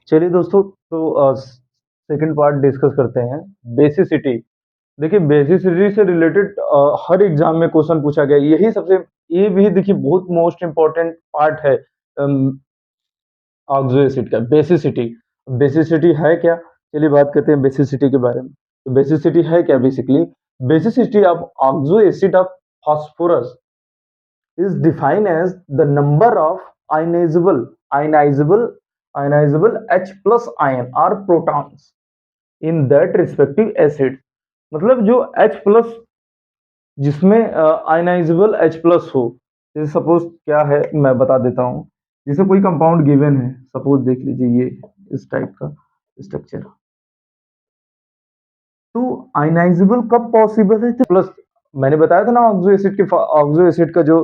चलिए दोस्तों, तो सेकंड पार्ट डिस्कस करते हैं, बेसिसिटी। देखिए, बेसिसिटी से रिलेटेड हर एग्जाम में क्वेश्चन पूछा गया है। यही सबसे, ये भी देखिए बहुत मोस्ट इम्पोर्टेंट पार्ट है ऑक्सो एसिड का, बेसिसिटी। बेसिसिटी है क्या? चलिए बात करते हैं बेसिसिटी के बारे में। तो बेसिसिटी है क्या basically? Basicity of oxo acid of phosphorus is defined as the number of ionizable H plus ion or protons in that respective acid। मतलब जो H प्लस, जिसमें आयनाइजेबल H प्लस हो। जैसे सपोज क्या है, मैं बता देता हूँ। जैसे कोई कंपाउंड गिवन है, सपोज देख लीजिए ये इस टाइप का स्ट्रक्चर। तो आयनाइजेबल कब पॉसिबल है? प्लस, मैंने बताया था ना ऑक्सो एसिड का जो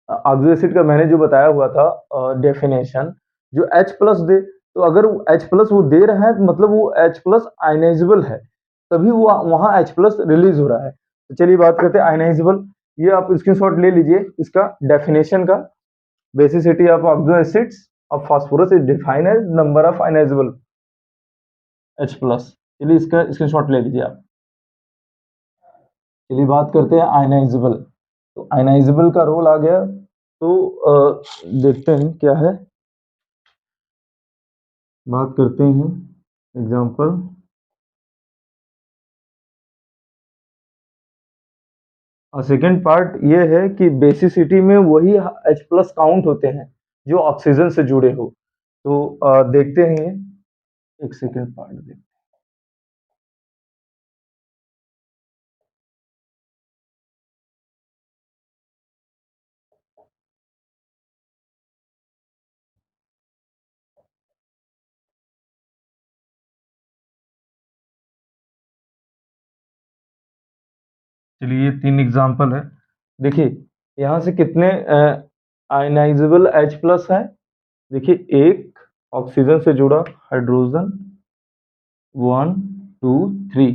ऑक्सो एसिड का मैंने जो बताया हुआ था डेफिनेशन, जो H प्लस दे, तो अगर H प्लस वो दे रहा है तो मतलब वो H प्लस आयनाइजेबल है, तभी वो वहां H प्लस रिलीज हो रहा है। तो चलिए बात करते हैं आयनाइजेबल। ये आप स्क्रीनशॉट ले लीजिए इसका डेफिनेशन का। Basicity of oxo acids of phosphorus is defined as number of ionizable H plus. चलिए इसका स्क्रीनशॉट ले लीजिए आप। चलिए बात करते हैं आयनाइजेबल। तो आयनाइजेबल का रोल आ गया, तो देखते हैं क्या है, बात करते हैं एग्जाम्पल। और सेकेंड पार्ट ये है कि बेसिसिटी में वही H प्लस काउंट होते हैं जो ऑक्सीजन से जुड़े हो। तो देखते हैं, एक सेकेंड पार्ट देखते हैं। चलिए ये 3 एग्जाम्पल है। देखिए यहाँ से कितने आयनाइजेबल H प्लस है। देखिए एक ऑक्सीजन से जुड़ा hydrogen, 1 2 3,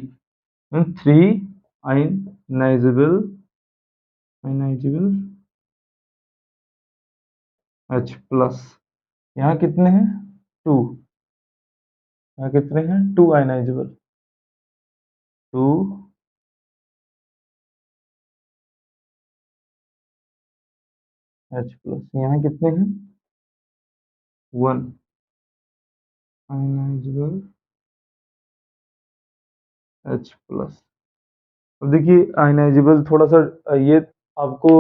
3 ionizable ionizable H plus. यहाँ कितने हैं? 2। यहाँ कितने हैं? 2 आयनाइजेबल, 2 H प्लस। यहाँ कितने हैं? 1 आयनाइजेबल H प्लस। अब देखिए आयनाइजेबल थोड़ा सा ये आपको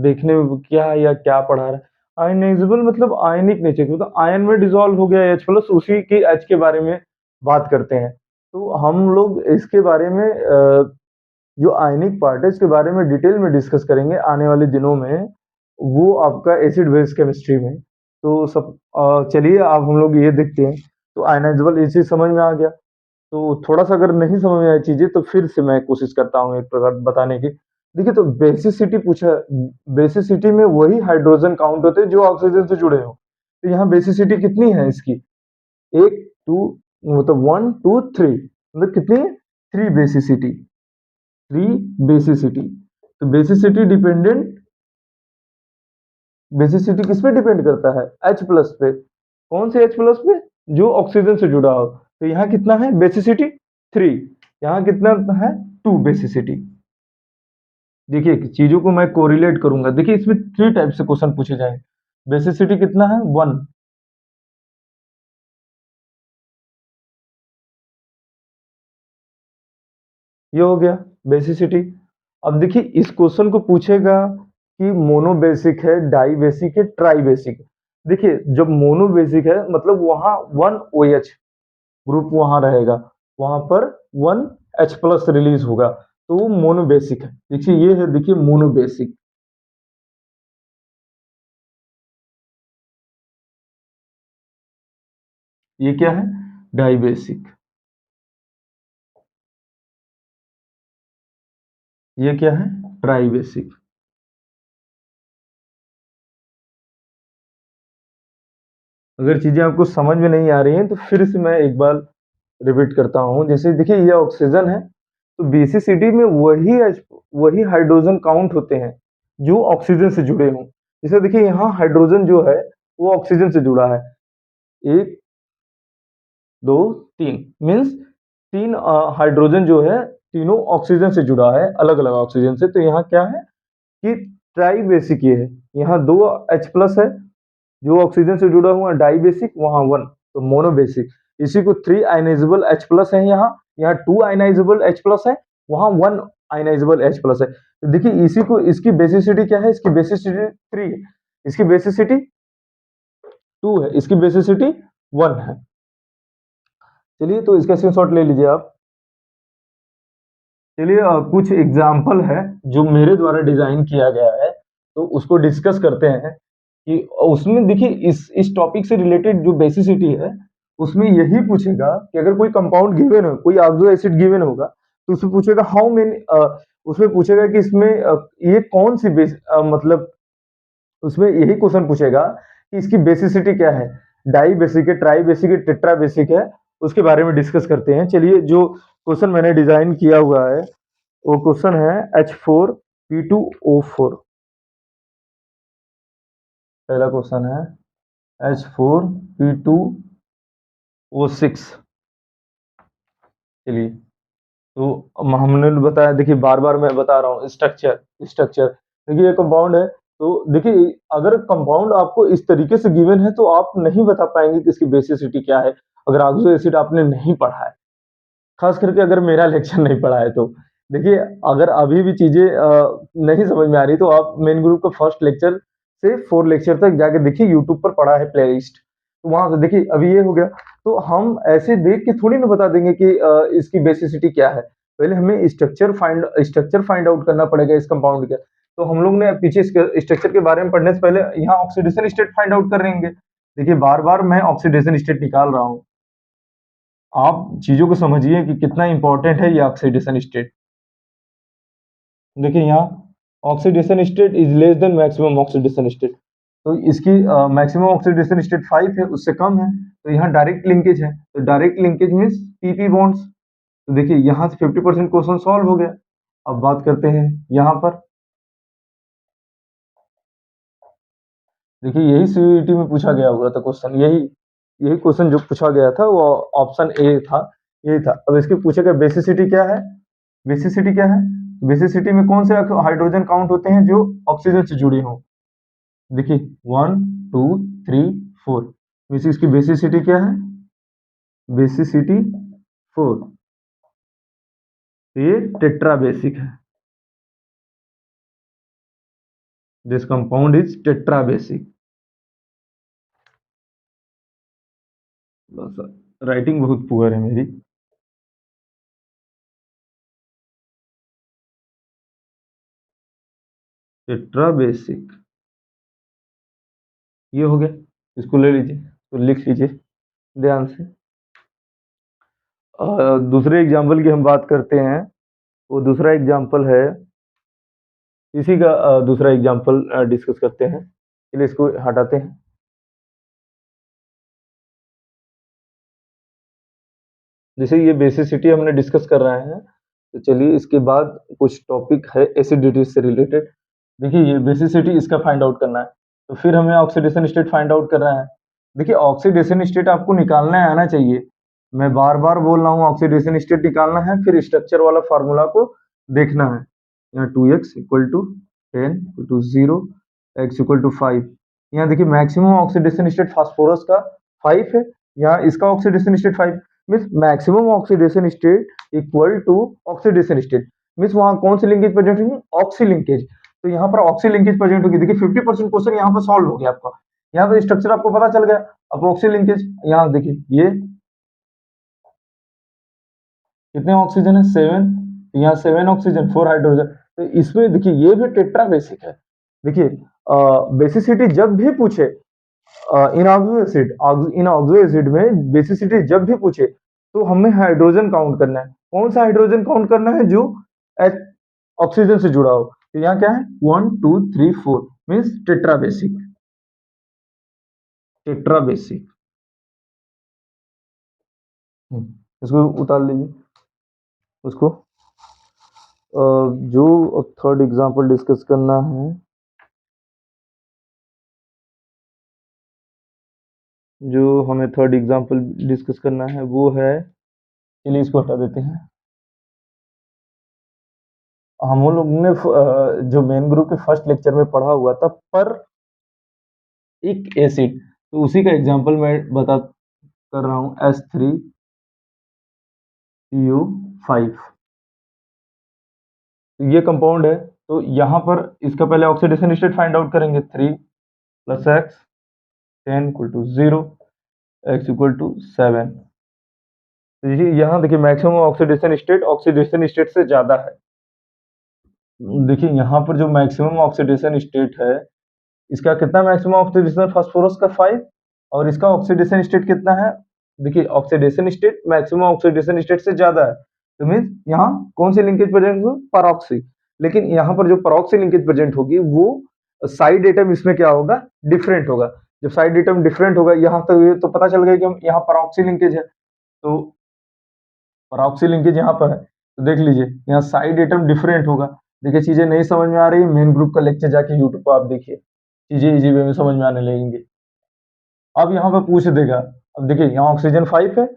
देखने में क्या या क्या पढ़ा रहा है। आयनाइजेबल मतलब आयनिक नेचर, मतलब आयन में डिसॉल्व हो गया H प्लस, उसी के H के बारे में बात करते हैं। तो हम लोग इसके बारे में जो आयनिक पार्ट है इसके बारे में डिटेल में डिस्कस करेंगे आने वाले दिनों में, वो आपका एसिड बेस केमिस्ट्री में। तो सब चलिए अब हम लोग ये देखते हैं। तो आयनाइजेबल ये चीज समझ में आ गया। तो थोड़ा सा अगर नहीं समझ में आई चीजें तो फिर से मैं कोशिश करता हूँ एक प्रकार बताने की। देखिए, तो बेसिसिटी पूछा, बेसिसिटी में वही हाइड्रोजन काउंट होते हैं जो ऑक्सीजन से जुड़े हो। तो यहाँ बेसिसिटी कितनी है इसकी? एक, टू, मतलब 1 2 3, मतलब कितनी है? 3 बेसिसिटी, 3 बेसिसिटी। तो बेसिसिटी डिपेंडेंट, बेसिसिटी किस पे डिपेंड करता है? H प्लस पे। कौन से H प्लस पे? जो ऑक्सीजन से जुड़ा हो। तो यहाँ कितना है बेसिसिटी? 3। यहाँ कितना है? 2 बेसिसिटी। देखिए चीजों को मैं कोरिलेट करूंगा। देखिए इसमें 3 टाइप से क्वेश्चन पूछे जाएंगे। बेसिसिटी कितना है? 1। ये हो गया बेसिसिटी। अब देखिए इस क्वेश्चन को पूछेगा कि मोनो बेसिक है, डाई बेसिक है, ट्राई बेसिक है। देखिए जब मोनो बेसिक है मतलब वहां 1 OH ग्रुप वहां रहेगा, वहां पर 1 H प्लस रिलीज होगा, तो वो मोनो बेसिक है। देखिए ये है, देखिए मोनो बेसिक। ये क्या है? Dibasic. ये क्या है? Tribasic. अगर चीजें आपको समझ में नहीं आ रही हैं तो फिर से मैं एक बार रिपीट करता हूं। जैसे देखिए ये ऑक्सीजन है, तो बेसिसिटी में वही हाइड्रोजन काउंट होते हैं जो ऑक्सीजन से जुड़े हों। जैसे देखिए यहाँ हाइड्रोजन जो है वो ऑक्सीजन से जुड़ा है। एक 2 3 मीन्स 3 हाइड्रोजन जो है तीनों ऑक्सीजन से जुड़ा है, अलग-अलग ऑक्सीजन से। तो यहाँ क्या है कि ट्राई बेसिक ये है, यहाँ 2 H प्लस है जो ऑक्सीजन से जुड़ा हुआ, डाई बेसिक वहाँ 1 तो मोनो बेसिक। इसी को 3 आयनाइजेबल H प्लस है, यहाँ 2 आयनाइजेबल H प्लस है, वहाँ 1 आयनाइजेबल H प्लस है। तो देखिए इसी को, इसकी बेसिसिटी क्या है, इसकी बेसिसिटी 3 है, इसकी बेसिसिटी 2 है, इसकी बेसिसिटी 1 है। चलिए तो इसका स्क्रीनशॉट ले लीजिए आप। चलिए कुछ एग्जाम्पल है जो मेरे द्वारा डिजाइन किया गया है, तो उसको डिस्कस करते हैं कि उसमें देखिए इस टॉपिक से रिलेटेड जो बेसिसिटी है उसमें यही पूछेगा कि अगर कोई कंपाउंड गिवन हो, कोई ऑक्सो एसिड गिवन होगा, तो उसमें पूछेगा हाउ मेनी, उसमें पूछेगा कि इसमें ये कौन सी मतलब उसमें यही क्वेश्चन पूछेगा कि इसकी बेसिसिटी क्या है, डाई बेसिक है, ट्राई बेसिक है, टेट्रा बेसिक है, उसके बारे में डिस्कस करते हैं। चलिए जो क्वेश्चन मैंने डिजाइन किया हुआ है वो क्वेश्चन है H4P2O4। पहला क्वेश्चन है H4P2O6। चलिए तो हमने बताया, देखिए बार बार मैं बता रहा हूँ स्ट्रक्चर स्ट्रक्चर। देखिए ये कंपाउंड है, तो देखिए अगर कंपाउंड आपको इस तरीके से गिवन है तो आप नहीं बता पाएंगे कि इसकी बेसिसिटी क्या है, अगर ऑक्सो एसिड आपने नहीं पढ़ा है, खास करके अगर मेरा लेक्चर नहीं पढ़ा है तो। देखिए अगर अभी भी चीजें नहीं समझ में आ रही तो आप मेन ग्रुप का फर्स्ट लेक्चर से 4 लेक्चर तक जाके देखिए, यूट्यूब पर पड़ा है प्लेलिस्ट, तो वहां से देखिए। अभी ये हो गया, तो हम ऐसे देख के थोड़ी ना बता देंगे कि इसकी बेसिसिटी क्या है, पहले हमें स्ट्रक्चर फाइंड आउट करना पड़ेगा इस कंपाउंड का। तो हम लोग ने पीछे स्ट्रक्चर के बारे में पढ़ने से पहले यहाँ ऑक्सीडेशन स्टेट फाइंड आउट कर लेंगे। देखिए बार बार मैं ऑक्सीडेशन स्टेट निकाल रहा हूँ, आप चीजों को समझिए कि कितना इंपॉर्टेंट है ये ऑक्सीडेशन स्टेट। देखिए यहाँ oxidation state is less than maximum oxidation state, तो इसकी मैक्सिमम ऑक्सीडेशन स्टेट 5 है, उससे कम है, तो यहाँ डायरेक्ट लिंकेज है, तो direct linkage means PP bonds. तो देखिए यहाँ से 50% क्वेश्चन सॉल्व हो गया। अब बात करते हैं यहाँ पर, देखिए यही CUET में पूछा गया हुआ था क्वेश्चन, यही यही क्वेश्चन जो पूछा गया था वो ऑप्शन ए था, यही था। अब इसके पूछेगा बेसिसिटी क्या है, बेसिसिटी क्या है, बेसिसिटी में कौन से हाइड्रोजन काउंट होते हैं जो ऑक्सीजन से जुड़े हों। देखिए 1 2 3 4, वैसे इसकी बेसिसिटी क्या है, बेसिसिटी 4, ये टेट्रा बेसिक है, this compound is tetra basic. बस राइटिंग बहुत पुअर है मेरी। टेट्रा बेसिक ये हो गया, इसको ले लीजिए, तो लिख लीजिए ध्यान से। दूसरे एग्जाम्पल की हम बात करते हैं, वो दूसरा एग्जाम्पल है, इसी का दूसरा एग्जाम्पल डिस्कस करते हैं। चलिए इसको हटाते हैं। जैसे ये बेसिसिटी हमने डिस्कस कर रहे हैं, तो चलिए इसके बाद कुछ टॉपिक है एसिडिटी से रिलेटेड। देखिए ये बेसिसिटी इसका फाइंड आउट करना है, तो फिर हमें ऑक्सीडेशन स्टेट फाइंड आउट कर रहा है। देखिए ऑक्सीडेशन स्टेट आपको निकालना आना चाहिए, मैं बार बार बोल रहा हूँ ऑक्सीडेशन स्टेट निकालना है, फिर स्ट्रक्चर वाला फार्मूला को देखना है। यहाँ 2x equal to 10 equal to 0, x equal to 5। यहाँ देखिए मैक्सिमम ऑक्सीडेशन स्टेट फास्फोरस का 5 है, यहाँ इसका oxidation state 5 means maximum oxidation state equal to oxidation state means वहां कौन सी लिंकेज प्रेजेंट होगी, ऑक्सी लिंकेज। तो यहाँ पर ऑक्सी लिंकेज प्रेजेंट होगी। देखिए 50% क्वेश्चन यहाँ पर सॉल्व हो गया आपका, यहाँ पर स्ट्रक्चर आपको पता चल गया। अब ऑक्सी लिंकेज यहाँ देखिए, ये कितने ऑक्सीजन है 7, यहाँ 7 ऑक्सीजन 4 हाइड्रोजन, तो इसमें देखिए ये भी टेट्रा बेसिक है। देखिए बेसिसिटी जब भी पूछे इन ऑक्सो एसिड, इन ऑक्सो एसिड में बेसिसिटी जब भी पूछे तो हमें हाइड्रोजन काउंट करना है। कौन सा हाइड्रोजन काउंट करना है, जो ऑक्सीजन से जुड़ा हो। तो यहाँ क्या है 1 2 3 4 means tetra basic, tetra basic. इसको उतार लीजिए उसको। जो थर्ड एग्जांपल डिस्कस करना है, जो हमें थर्ड एग्जांपल डिस्कस करना है वो है, चलिए इसको हटा देते हैं। हम लोग ने जो मेन ग्रुप के फर्स्ट लेक्चर में पढ़ा हुआ था पर एक एसिड, तो उसी का एग्जांपल मैं बता कर रहा हूँ, H3PO5। ये कंपाउंड है, तो यहाँ पर इसका पहले ऑक्सीडेशन स्टेट फाइंड आउट करेंगे। 3 + x 10 = 0, x = 7। तो ये यहाँ देखिए मैक्सिमम ऑक्सीडेशन स्टेट से ज़्यादा है। देखिए यहाँ पर जो मैक्सिमम ऑक्सीडेशन स्टेट है, इसका कितना मैक्सिमम ऑक्सीडेशन, फास्फोरस का 5, और इसका ऑक्सीडेशन स्टेट कितना है? देखिए oxidation state maximum oxidation state से ज्यादा है, तो मीन्स यहाँ कौन सी लिंकेज प्रेजेंट होगी? पैरोक्सी। लेकिन यहाँ पर जो पैरोक्सी लिंकेज प्रेजेंट होगी वो साइड एटम इसमें क्या होगा? डिफरेंट होगा। जब साइड एटम डिफरेंट होगा, यहाँ तक ये तो पता चल गया कि हम यहाँ पैरोक्सी लिंकेज है, तो पैरोक्सी लिंकेज यहाँ पर है, तो देख लीजिए यहाँ साइड एटम डिफरेंट होगा। देखिए चीजें नहीं समझ में आ रही, मेन ग्रुप का लेक्चर जाके यूट्यूब पर आप देखिए, चीजें इजी वे में समझ में आने लगेंगी। अब यहाँ पर पूछ देगा, अब देखिए यहाँ ऑक्सीजन 5 है।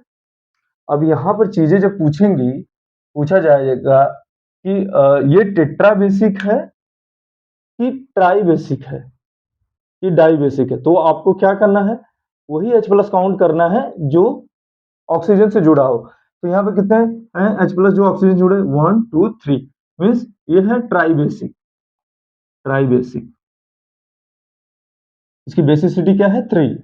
अब यहाँ पर चीजें जब पूछेंगी, पूछा जाएगा कि ये टेट्रा बेसिक है कि ट्राई बेसिक है कि डाई बेसिक है, तो आपको क्या करना है? वही H+ काउंट करना है जो ऑक्सीजन से जुड़ा हो। तो यहाँ पे कितने हैं H+ जो ऑक्सीजन जुड़े? 1 2 3, मीन्स ये है ट्राई बेसिक। ट्राई बेसिक, इसकी बेसिसिटी क्या है? 3।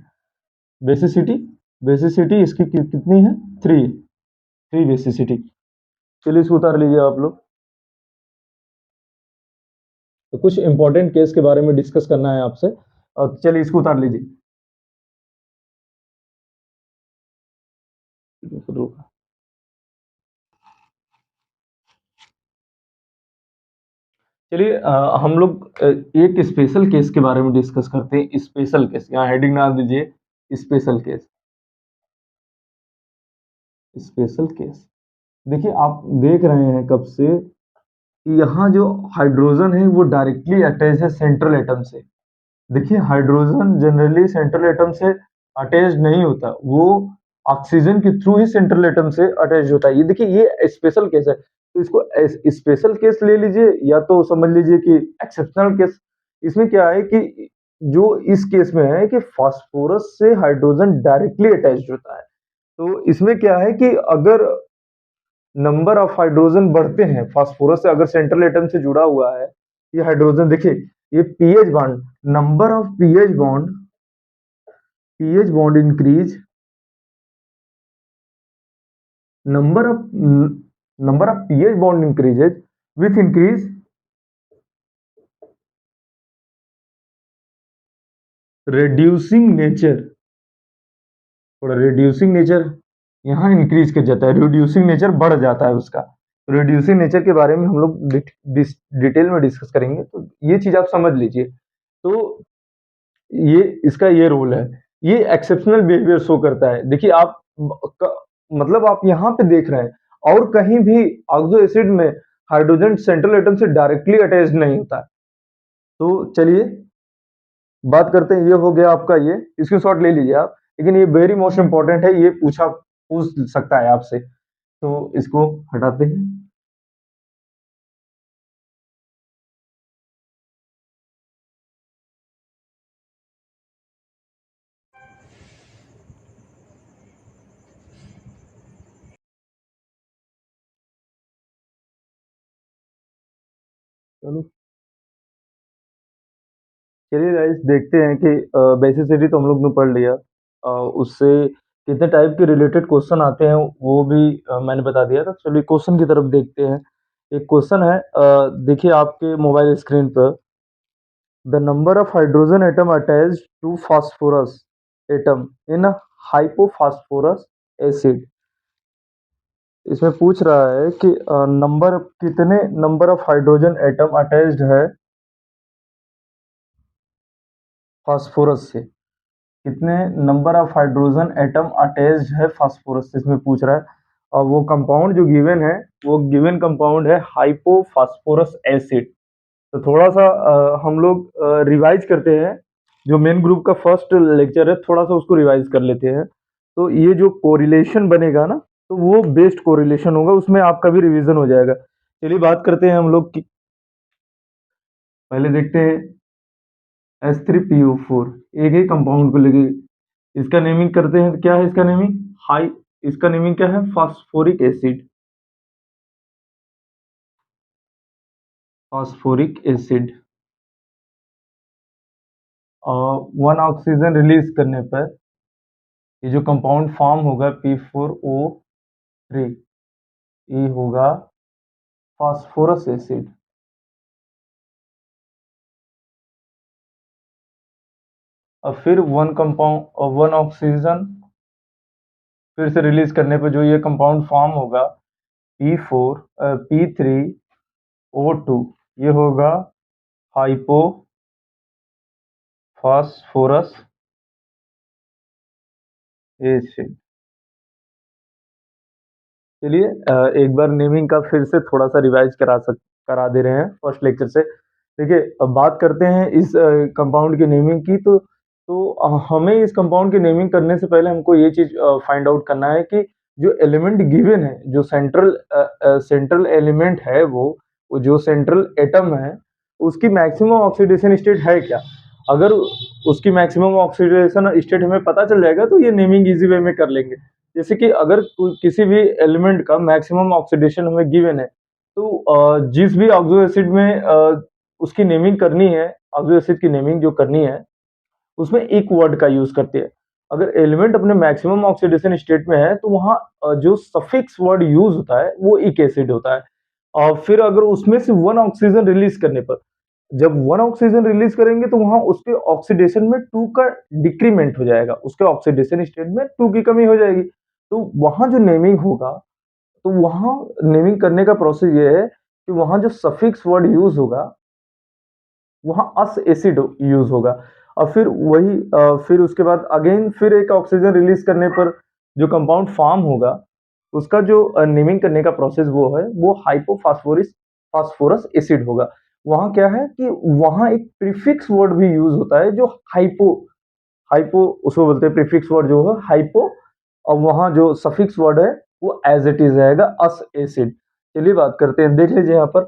बेसिसिटी बेसिसिटी इसकी कितनी है? 3। 3 बेसिसिटी। चलिए इसको उतार लीजिए आप लोग। तो कुछ इंपॉर्टेंट केस के बारे में डिस्कस करना है आपसे, और चलिए इसको उतार लीजिए। चलिए हम लोग एक स्पेशल केस के बारे में डिस्कस करते हैं। स्पेशल केस, यहाँ हेडिंग डाल दीजिए, स्पेशल केस। स्पेशल केस, देखिए आप देख रहे हैं कब से कि यहाँ जो हाइड्रोजन है वो डायरेक्टली अटैच है सेंट्रल एटम से। देखिए हाइड्रोजन जनरली सेंट्रल एटम से अटैच नहीं होता, वो ऑक्सीजन के थ्रू ही सेंट्रल एटम से अटैच होता है। ये देखिए ये स्पेशल केस है, तो इसको स्पेशल केस ले लीजिए या तो समझ लीजिए कि एक्सेप्शनल केस। इसमें क्या है कि जो इस केस में है कि फास्फोरस से हाइड्रोजन डायरेक्टली अटैच होता है। तो इसमें क्या है कि अगर नंबर ऑफ हाइड्रोजन बढ़ते हैं फास्फोरस से, अगर सेंट्रल एटम से जुड़ा हुआ है ये हाइड्रोजन, देखिए ये pH bond, number of pH bond increase, number of number of pH bond increases with increase reducing nature। थोड़ा रिड्यूसिंग नेचर यहाँ इंक्रीज कर जाता है, रिड्यूसिंग नेचर बढ़ जाता है उसका। रिड्यूसिंग नेचर के बारे में हम लोग डिटेल में डिस्कस करेंगे, तो ये चीज आप समझ लीजिए। तो ये इसका ये रोल है, ये एक्सेप्शनल बिहेवियर शो करता है। देखिए आप मतलब आप यहाँ पे देख रहे हैं और कहीं भी ऑक्सो एसिड में हाइड्रोजन सेंट्रल एटम से डायरेक्टली अटैच नहीं होता। तो चलिए बात करते हैं, ये हो गया आपका, ये स्क्रीनशॉट ले लीजिए आप, लेकिन ये वेरी मोस्ट इंपॉर्टेंट है, ये पूछ सकता है आपसे, तो इसको हटाते हैं। चलो चलिए गाइस देखते हैं कि बेसिसिटी तो हम लोग ने पढ़ लिया, उससे कितने टाइप के रिलेटेड क्वेश्चन आते हैं वो भी मैंने बता दिया था। चलिए क्वेश्चन की तरफ देखते हैं। एक क्वेश्चन है, देखिए आपके मोबाइल स्क्रीन पर, the number of hydrogen atom attached to phosphorus atom in hypophosphorous acid. इसमें पूछ रहा है कि कितने number of hydrogen atom attached है फास्फोरस से, कितने number of hydrogen atom attached है फास्फोरस से, इसमें पूछ रहा है। और वो कंपाउंड जो गिवन है, वो गिवन कंपाउंड है हाइपोफास्फोरस एसिड। तो थोड़ा सा हम लोग रिवाइज करते हैं जो मेन ग्रुप का फर्स्ट लेक्चर है थोड़ा सा उसको रिवाइज कर लेते हैं। तो ये जो कोरिलेशन बनेगा ना, तो वो बेस्ड कोरिलेशन होगा, उसमें आपका भी रिवीजन हो जाएगा। चलिए बात करते हैं हम लोग की, पहले देखते हैं H3PO4, एक ही कंपाउंड को लेके इसका नेमिंग करते हैं। क्या है इसका नेमिंग? हाई, इसका नेमिंग क्या है? Phosphoric acid, phosphoric acid. और वन ऑक्सीजन रिलीज करने पर ये जो कंपाउंड फॉर्म होगा P4O3, ये होगा फास्फोरस एसिड। और फिर वन ऑक्सीजन फिर से रिलीज करने पर जो ये कंपाउंड फॉर्म होगा P3O2, ये होगा हाइपोफॉस्फोरस एसिड। चलिए एक बार नेमिंग का फिर से थोड़ा सा रिवाइज करा दे रहे हैं फर्स्ट लेक्चर से। देखिए अब बात करते हैं इस कंपाउंड की नेमिंग की। तो हमें इस कंपाउंड की नेमिंग करने से पहले हमको ये चीज फाइंड आउट करना है कि जो एलिमेंट गिवन है, जो सेंट्रल एलिमेंट है, वो जो सेंट्रल एटम है, उसकी मैक्सिमम ऑक्सीडेशन स्टेट है क्या। अगर उसकी मैक्सिमम ऑक्सीडेशन स्टेट हमें पता चल जाएगा तो ये नेमिंग इजी वे में कर लेंगे। जैसे कि अगर किसी भी एलिमेंट का मैक्सिमम ऑक्सीडेशन हमें गिवन है, तो जिस भी ऑक्सो एसिड में उसकी नेमिंग करनी है, ऑक्सो एसिड की नेमिंग जो करनी है, उसमें एक वर्ड का यूज करते हैं। अगर एलिमेंट अपने मैक्सिमम ऑक्सीडेशन स्टेट में है तो वहां जो सफिक्स वर्ड यूज होता है वो इक एसिड होता है। और फिर अगर उसमें से वन ऑक्सीजन रिलीज करने पर, जब वन ऑक्सीजन रिलीज करेंगे तो वहां उसके ऑक्सीडेशन में टू का डिक्रीमेंट हो जाएगा, उसके ऑक्सीडेशन स्टेट में टू की कमी हो जाएगी। तो वहां जो नेमिंग होगा, तो वहां नेमिंग करने का प्रोसेस ये है कि वहां जो सफिक्स वर्ड यूज होगा वहां अस एसिड यूज होगा। और फिर फिर उसके बाद अगेन फिर एक ऑक्सीजन रिलीज करने पर जो कंपाउंड फॉर्म होगा, उसका जो नेमिंग करने का प्रोसेस वो है, वो हाइपोफॉस्फोरिस फास्फोरस एसिड होगा। वहां क्या है कि वहां एक प्रीफिक्स वर्ड भी यूज होता है जो हाइपो, हाइपो उसको बोलते हैं, प्रीफिक्स वर्ड जो है हाइपो। और वहां जो सफिक्स वर्ड है वो एज इट इज रहेगा अस एसिड। चलिए बात करते हैं, देख लीजिए यहाँ पर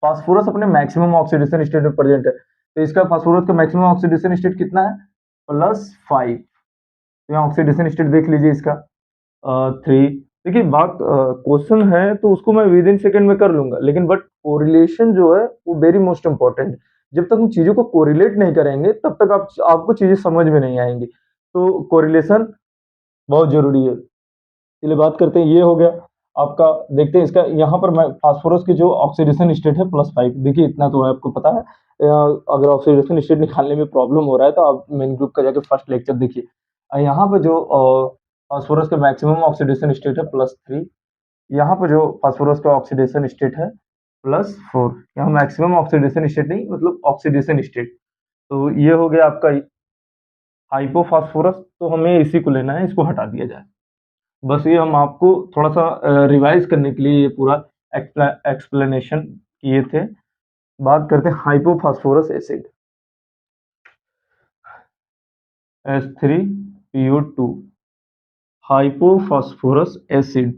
फास्फोरस अपने मैक्सिमम ऑक्सीडेशन स्टेट में प्रेजेंट है। तो इसका फास्फोरस का मैक्सिमम ऑक्सीडेशन स्टेट कितना है? +5। तो यहाँ ऑक्सीडेशन स्टेट देख लीजिए इसका 3। देखिए बात क्वेश्चन है तो उसको मैं विद इन सेकेंड में कर लूंगा, लेकिन बट कोरिलेशन जो है वो वेरी मोस्ट इंपॉर्टेंट। जब तक हम चीजों को कोरिलेट नहीं करेंगे तब तक आपको चीजें समझ में नहीं आएंगी। तो कोरिलेशन बहुत जरूरी है। चलिए बात करते हैं, ये हो गया आपका। देखते हैं इसका, यहाँ पर मैं फास्फोरस की जो ऑक्सीडेशन स्टेट है +5। देखिए इतना तो है, आपको पता है। अगर ऑक्सीडेशन स्टेट निकालने में प्रॉब्लम हो रहा है तो आप मेन ग्रुप का जाके फर्स्ट लेक्चर देखिए। यहाँ पर जो फास्फोरस का मैक्सिमम ऑक्सीडेशन स्टेट है +3, यहाँ पर जो फास्फोरस का ऑक्सीडेशन स्टेट है +4। यहाँ मैक्सिमम ऑक्सीडेशन स्टेट नहीं, मतलब ऑक्सीडेशन स्टेट। तो ये हो गया आपका हाइपोफॉस्फोरस। तो हमें इसी को लेना है, इसको हटा दिया जाए। बस ये हम आपको थोड़ा सा रिवाइज करने के लिए ये पूरा एक्सप्लेनेशन किए थे। बात करते हैं hypophosphorous acid, H3PO2, hypophosphorous acid.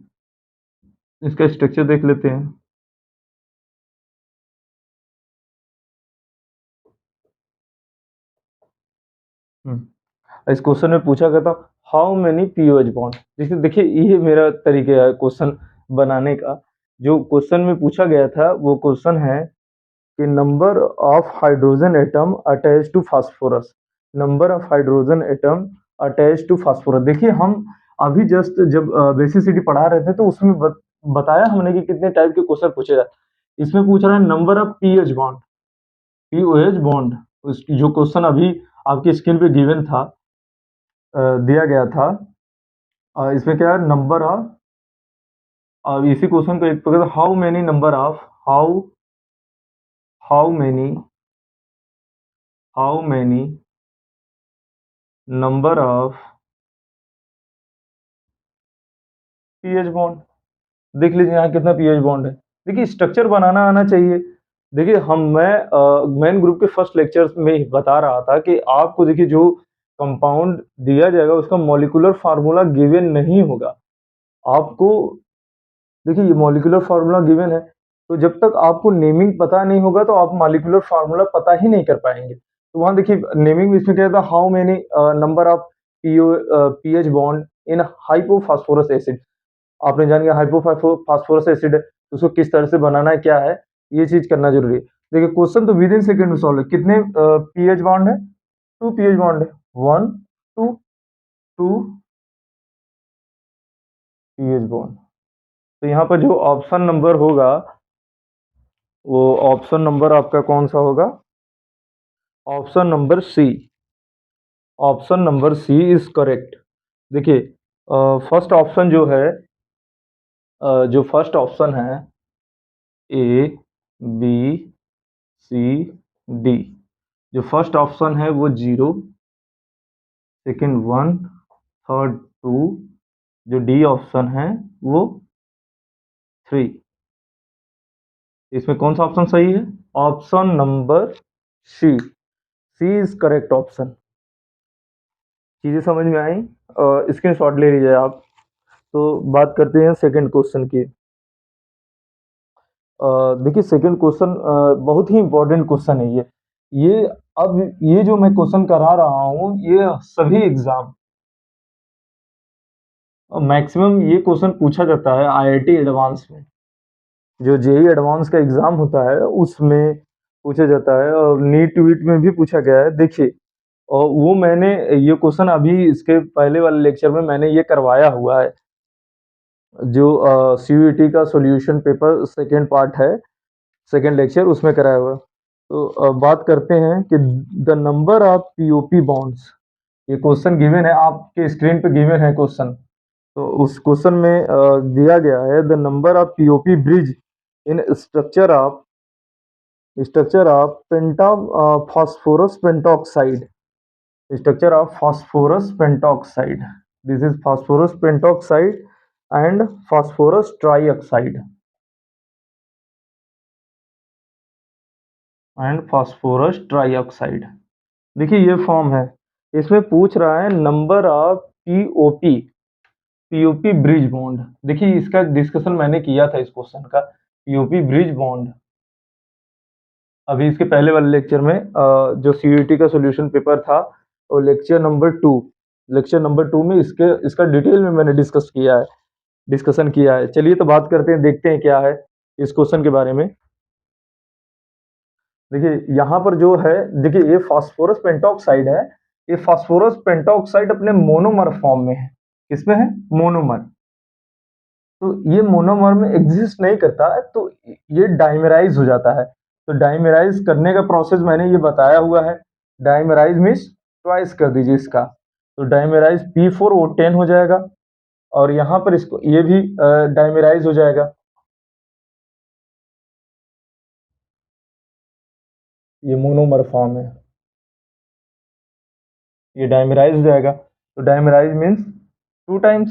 इसका स्ट्रक्चर देख लेते हैं। इस क्वेश्चन में पूछा गया था हाउ मेनी पीओएच बॉन्ड। देखिए देखिए ये मेरा तरीका है क्वेश्चन बनाने का। जो क्वेश्चन में पूछा गया था वो क्वेश्चन है कि number of hydrogen atom attach to phosphorus, number of hydrogen atom attach to phosphorus. देखिए हम अभी जस्ट जब बेसिसिटी पढ़ा रहे थे तो उसमें बताया हमने कि कितने टाइप के क्वेश्चन पूछे जाते। इसमें पूछ रहा है number of pH bond, pOH bond. जो क्वेश्चन अभी आपकी स्क्रीन पे गिवन था, दिया गया था, इसमें क्या है, नंबर ऑफ, इसी क्वेश्चन को एक प्रकार how many number of, how many how many number of pH bond. देख लीजिए यहाँ कितना पीएच बॉन्ड है। देखिए स्ट्रक्चर बनाना आना चाहिए। देखिए मैं मेन ग्रुप के फर्स्ट लेक्चर में ही बता रहा था कि आपको देखिए जो कंपाउंड दिया जाएगा उसका मॉलिक्यूलर फार्मूला गिवन नहीं होगा। आपको देखिए ये मॉलिक्यूलर फार्मूला गिवन है, तो जब तक आपको नेमिंग पता नहीं होगा तो आप मॉलिक्यूलर फार्मूला पता ही नहीं कर पाएँगे। तो वहाँ देखिए नेमिंग में इसमें क्या था, how many number of pH bond in hypophosphorous acid. आपने जान लिया फास्फोरस एसिड है, तो उसको किस तरह से बनाना है, क्या है, ये चीज़ करना ज़रूरी है। देखिए क्वेश्चन तो विदिन सेकंड में सॉल्व है। कितने पीएच बॉन्ड है? 2 पीएच बॉन्ड है। 1, 2, 2 पीएच बॉन्ड। तो यहाँ पर जो ऑप्शन नंबर होगा, वो ऑप्शन नंबर आपका कौन-सा होगा? Option number C. Option number C is correct. देखिए फर्स्ट ऑप्शन जो है, जो फर्स्ट ऑप्शन है ए, बी, सी, डी। जो फर्स्ट ऑप्शन है वो 0, सेकंड 1, थर्ड 2, जो डी ऑप्शन है वो 3। इसमें कौन सा ऑप्शन सही है? Option number C. C is correct option. चीजें समझ में आई? स्क्रीनशॉट ले लीजिए आप। तो बात करते हैं सेकंड क्वेश्चन की। देखिए सेकंड क्वेश्चन बहुत ही इंपॉर्टेंट क्वेश्चन है ये अब ये जो मैं क्वेश्चन करा रहा हूँ, ये सभी एग्जाम मैक्सिमम ये क्वेश्चन पूछा जाता है आईआईटी एडवांस में। जो जेई एडवांस का एग्जाम होता है उसमें पूछा जाता है, और नीट वीट में भी पूछा गया है। देखिए और वो मैंने ये क्वेश्चन अभी इसके पहले वाले लेक्चर में मैंने ये करवाया हुआ है, जो सीयूईटी का सॉल्यूशन पेपर सेकेंड पार्ट है, सेकेंड लेक्चर उसमें कराया हुआ है। तो बात करते हैं कि the number of POP bonds. ये क्वेश्चन गिवन है, आपके स्क्रीन पे गिवन है क्वेश्चन। तो उस क्वेश्चन में दिया गया है the number of POP bridge in structure of penta phosphorus pentoxide, structure of phosphorus pentoxide. This is phosphorus pentoxide and phosphorus trioxide and phosphorus trioxide। देखिए ये फॉर्म है, इसमें पूछ रहा है number of POP POP bridge bond. देखिए इसका discussion मैंने किया था इस क्वेश्चन का, पीओपी ब्रिज बॉन्ड अभी इसके पहले वाले लेक्चर में, जो सीयूईटी का सॉल्यूशन पेपर था और लेक्चर नंबर 2 में इसका डिटेल में मैंने डिस्कशन किया है। चलिए तो बात करते हैं, देखते हैं क्या है इस क्वेश्चन के बारे में। देखिए यहाँ पर जो है, देखिए ये फास्फोरस पेंटॉक्साइड है। ये फास्फोरस पेंटॉक्साइड अपने मोनोमर फॉर्म में है। किसमें है? मोनोमर। तो ये मोनोमर में एग्जिस्ट नहीं करता है, तो ये डाइमेराइज हो जाता है। तो डाइमेराइज करने का प्रोसेस मैंने ये बताया हुआ है। डाइमेराइज मीन्स ट्वाइस कर दीजिए इसका, तो डाइमेराइज P4O10 हो जाएगा, और यहाँ पर इसको ये भी डाइमेराइज हो जाएगा। ये मोनोमर फॉर्म है, ये डाइमेराइज हो जाएगा। तो डाइमेराइज मीन्स 2 टाइम्स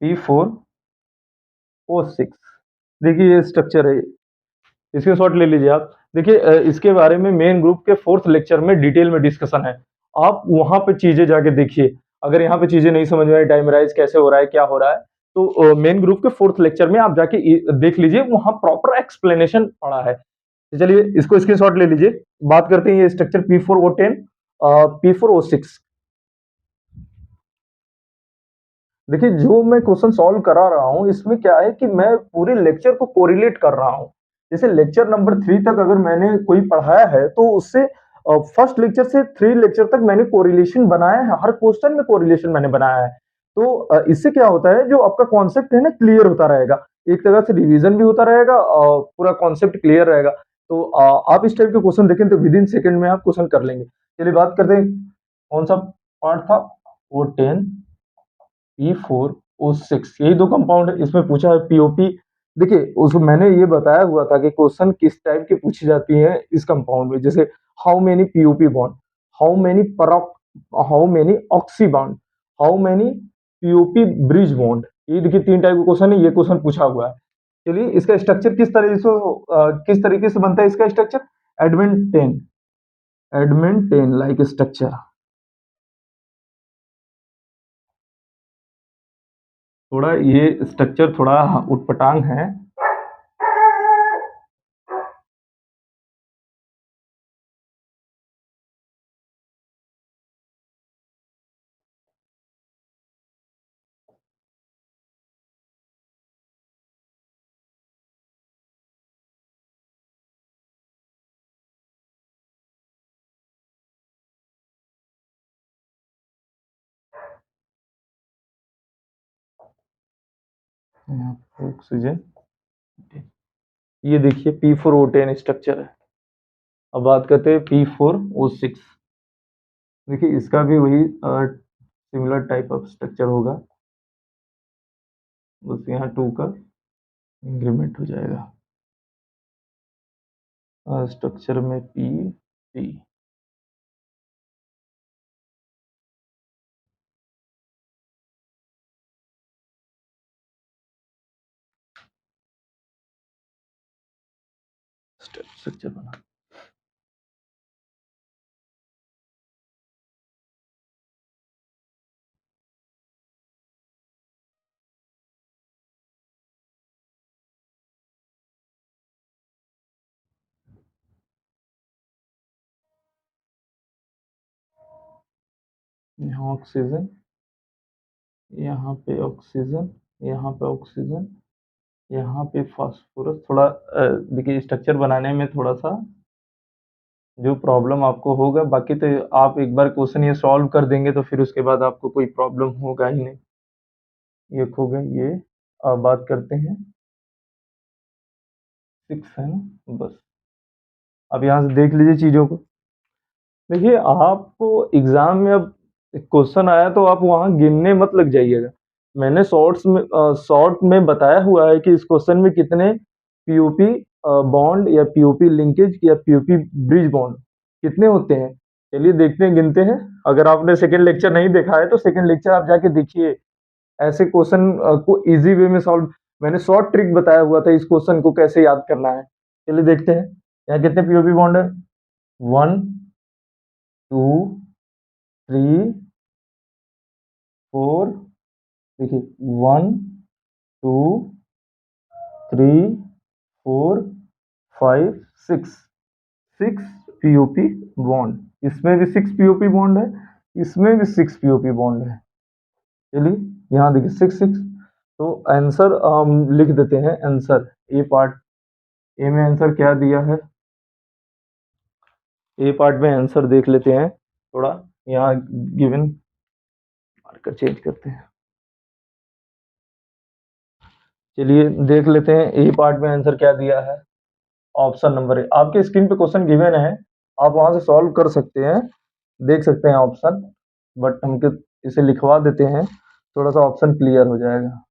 P4O6। देखिए ये स्ट्रक्चर है, इसके शॉट ले लीजिए आप। देखिए इसके बारे में मेन ग्रुप के फोर्थ लेक्चर में डिटेल में डिस्कशन है। आप वहां पे चीजें जाके देखिए। अगर यहाँ पे चीजें नहीं समझ में आई, डाइमेराइज कैसे हो रहा है, क्या हो रहा है, तो मेन ग्रुप के फोर्थ लेक्चर में आप जाके देख लीजिए, वहां प्रॉपर एक्सप्लेनेशन पड़ा है। तो चलिए इसको स्क्रीनशॉट ले लीजिए। बात करते हैं ये स्ट्रक्चर P4O10 P4O6। देखिए जो मैं क्वेश्चन सॉल्व करा रहा हूँ, इसमें क्या है कि मैं पूरे लेक्चर को कोरिलेट कर रहा हूँ। जैसे लेक्चर नंबर 3 तक अगर मैंने कोई पढ़ाया है, तो उससे फर्स्ट लेक्चर से 3 लेक्चर तक मैंने कोरिलेशन बनाया है, हर क्वेश्चन में कोरिलेशन मैंने बनाया है। तो इससे क्या होता है, जो आपका कॉन्सेप्ट है ना, क्लियर होता रहेगा। एक तरह से रिवीजन भी होता रहेगा और पूरा कॉन्सेप्ट क्लियर रहेगा। तो आप इस टाइप के क्वेश्चन देखें तो विद इन सेकंड में आप क्वेश्चन कर लेंगे। चलिए बात करते हैं, कौन सा पार्ट था? O10 P4O6, यही दो कंपाउंड है। इसमें पूछा है पीओपी। देखिए उसको मैंने ये बताया हुआ था कि क्वेश्चन किस टाइप की पूछी जाती है इस कंपाउंड में। जैसे how many POP bond, how many परॉक, how many oxy bond, how many POP bridge bond. ये देखिए 3 टाइप के क्वेश्चन है, ये क्वेश्चन पूछा हुआ है। चलिए इसका स्ट्रक्चर किस तरीके से बनता है इसका स्ट्रक्चर, एडमिन 10 लाइक स्ट्रक्चर। थोड़ा ये स्ट्रक्चर थोड़ा उटपटांग है। ऑक्सीजन, ये देखिए P4O10 स्ट्रक्चर है। अब बात करते हैं P4O6। देखिए इसका भी वही सिमिलर टाइप ऑफ स्ट्रक्चर होगा, बस यहाँ 2 का इंक्रीमेंट हो जाएगा स्ट्रक्चर में P। स्ट्रक्चर बना, यहाँ ऑक्सीजन, यहाँ पे ऑक्सीजन, यहाँ पे ऑक्सीजन, यहाँ पे फास्फोरस। थोड़ा देखिए स्ट्रक्चर बनाने में थोड़ा सा जो प्रॉब्लम आपको होगा, बाकी तो आप एक बार क्वेश्चन ये सॉल्व कर देंगे तो फिर उसके बाद आपको कोई प्रॉब्लम होगा ही नहीं। ये खो गए ये। अब बात करते हैं 6 है ना, बस अब यहाँ से देख लीजिए चीज़ों को। देखिए आपको एग्जाम में अब क्वेश्चन आया तो आप वहाँ गिनने मत लग जाइएगा। मैंने शॉर्ट में बताया हुआ है कि इस क्वेश्चन में कितने पीओपी बॉन्ड या पीओपी लिंकेज या पीओपी ब्रिज बॉन्ड कितने होते हैं। चलिए देखते हैं, गिनते हैं। अगर आपने सेकंड लेक्चर नहीं देखा है तो सेकंड लेक्चर आप जाके देखिए। ऐसे क्वेश्चन को इजी वे में सॉल्व, मैंने शॉर्ट ट्रिक बताया हुआ था इस क्वेश्चन को कैसे याद करना है। चलिए देखते हैं यहाँ कितने पीओपी बॉन्ड है। 1 2 3 4, देखिए 1 2 3 4 5 6, 6 पीओपी बॉन्ड। इसमें भी 6 पीओपी बॉन्ड है, इसमें भी 6 पीओपी बॉन्ड है। चलिए यहाँ देखिए 6 6। तो आंसर हम लिख देते हैं। आंसर ए पार्ट, ए में आंसर क्या दिया है, ए पार्ट में आंसर देख लेते हैं। थोड़ा यहाँ गिवन मार्कर चेंज करते हैं। चलिए देख लेते हैं ए पार्ट में आंसर क्या दिया है। ऑप्शन नंबर ए, आपके स्क्रीन पे क्वेश्चन गिवन है, आप वहां से सॉल्व कर सकते हैं, देख सकते हैं ऑप्शन। बट हम इसे लिखवा देते हैं, थोड़ा सा ऑप्शन क्लियर हो जाएगा।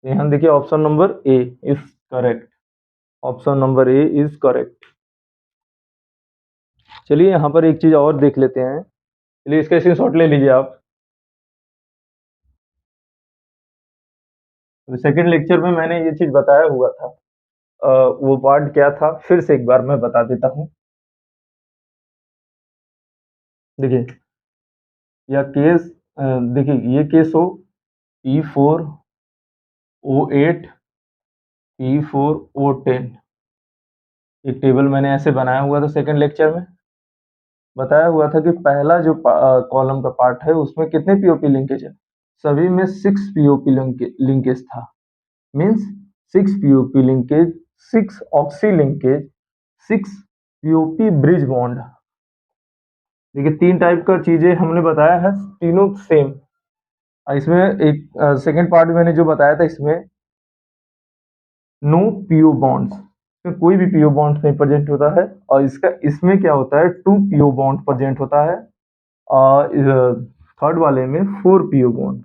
यहाँ देखिए option number A is correct, option number A is correct. चलिए यहाँ पर एक चीज और देख लेते हैं। चलिए इसका स्क्रीनशॉट ले लीजिए आप। सेकंड लेक्चर में मैंने ये चीज बताया हुआ था, वो पार्ट क्या था फिर से एक बार मैं बता देता हूँ। देखिए या केस, देखिए ये केस हो P4O8 P4O10, एक टेबल मैंने ऐसे बनाया हुआ था। सेकंड लेक्चर में बताया हुआ था कि पहला जो कॉलम का पार्ट है उसमें कितने पीओपी लिंकेज है, सभी में 6 पीओपी लिंकेज था। Means 6 POP linkage, 6 oxy linkage, 6 POP bridge bond. देखिए 3 टाइप का चीजें हमने बताया है, तीनों सेम। इसमें एक सेकंड पार्ट मैंने जो बताया था, इसमें नो पीओ बॉन्ड्स, इसमें कोई भी पीओ बॉन्ड नहीं प्रेजेंट होता है। और इसमें क्या होता है, 2 पीओ बॉन्ड प्रेजेंट होता है, और थर्ड वाले में 4 पीओ बॉन्ड।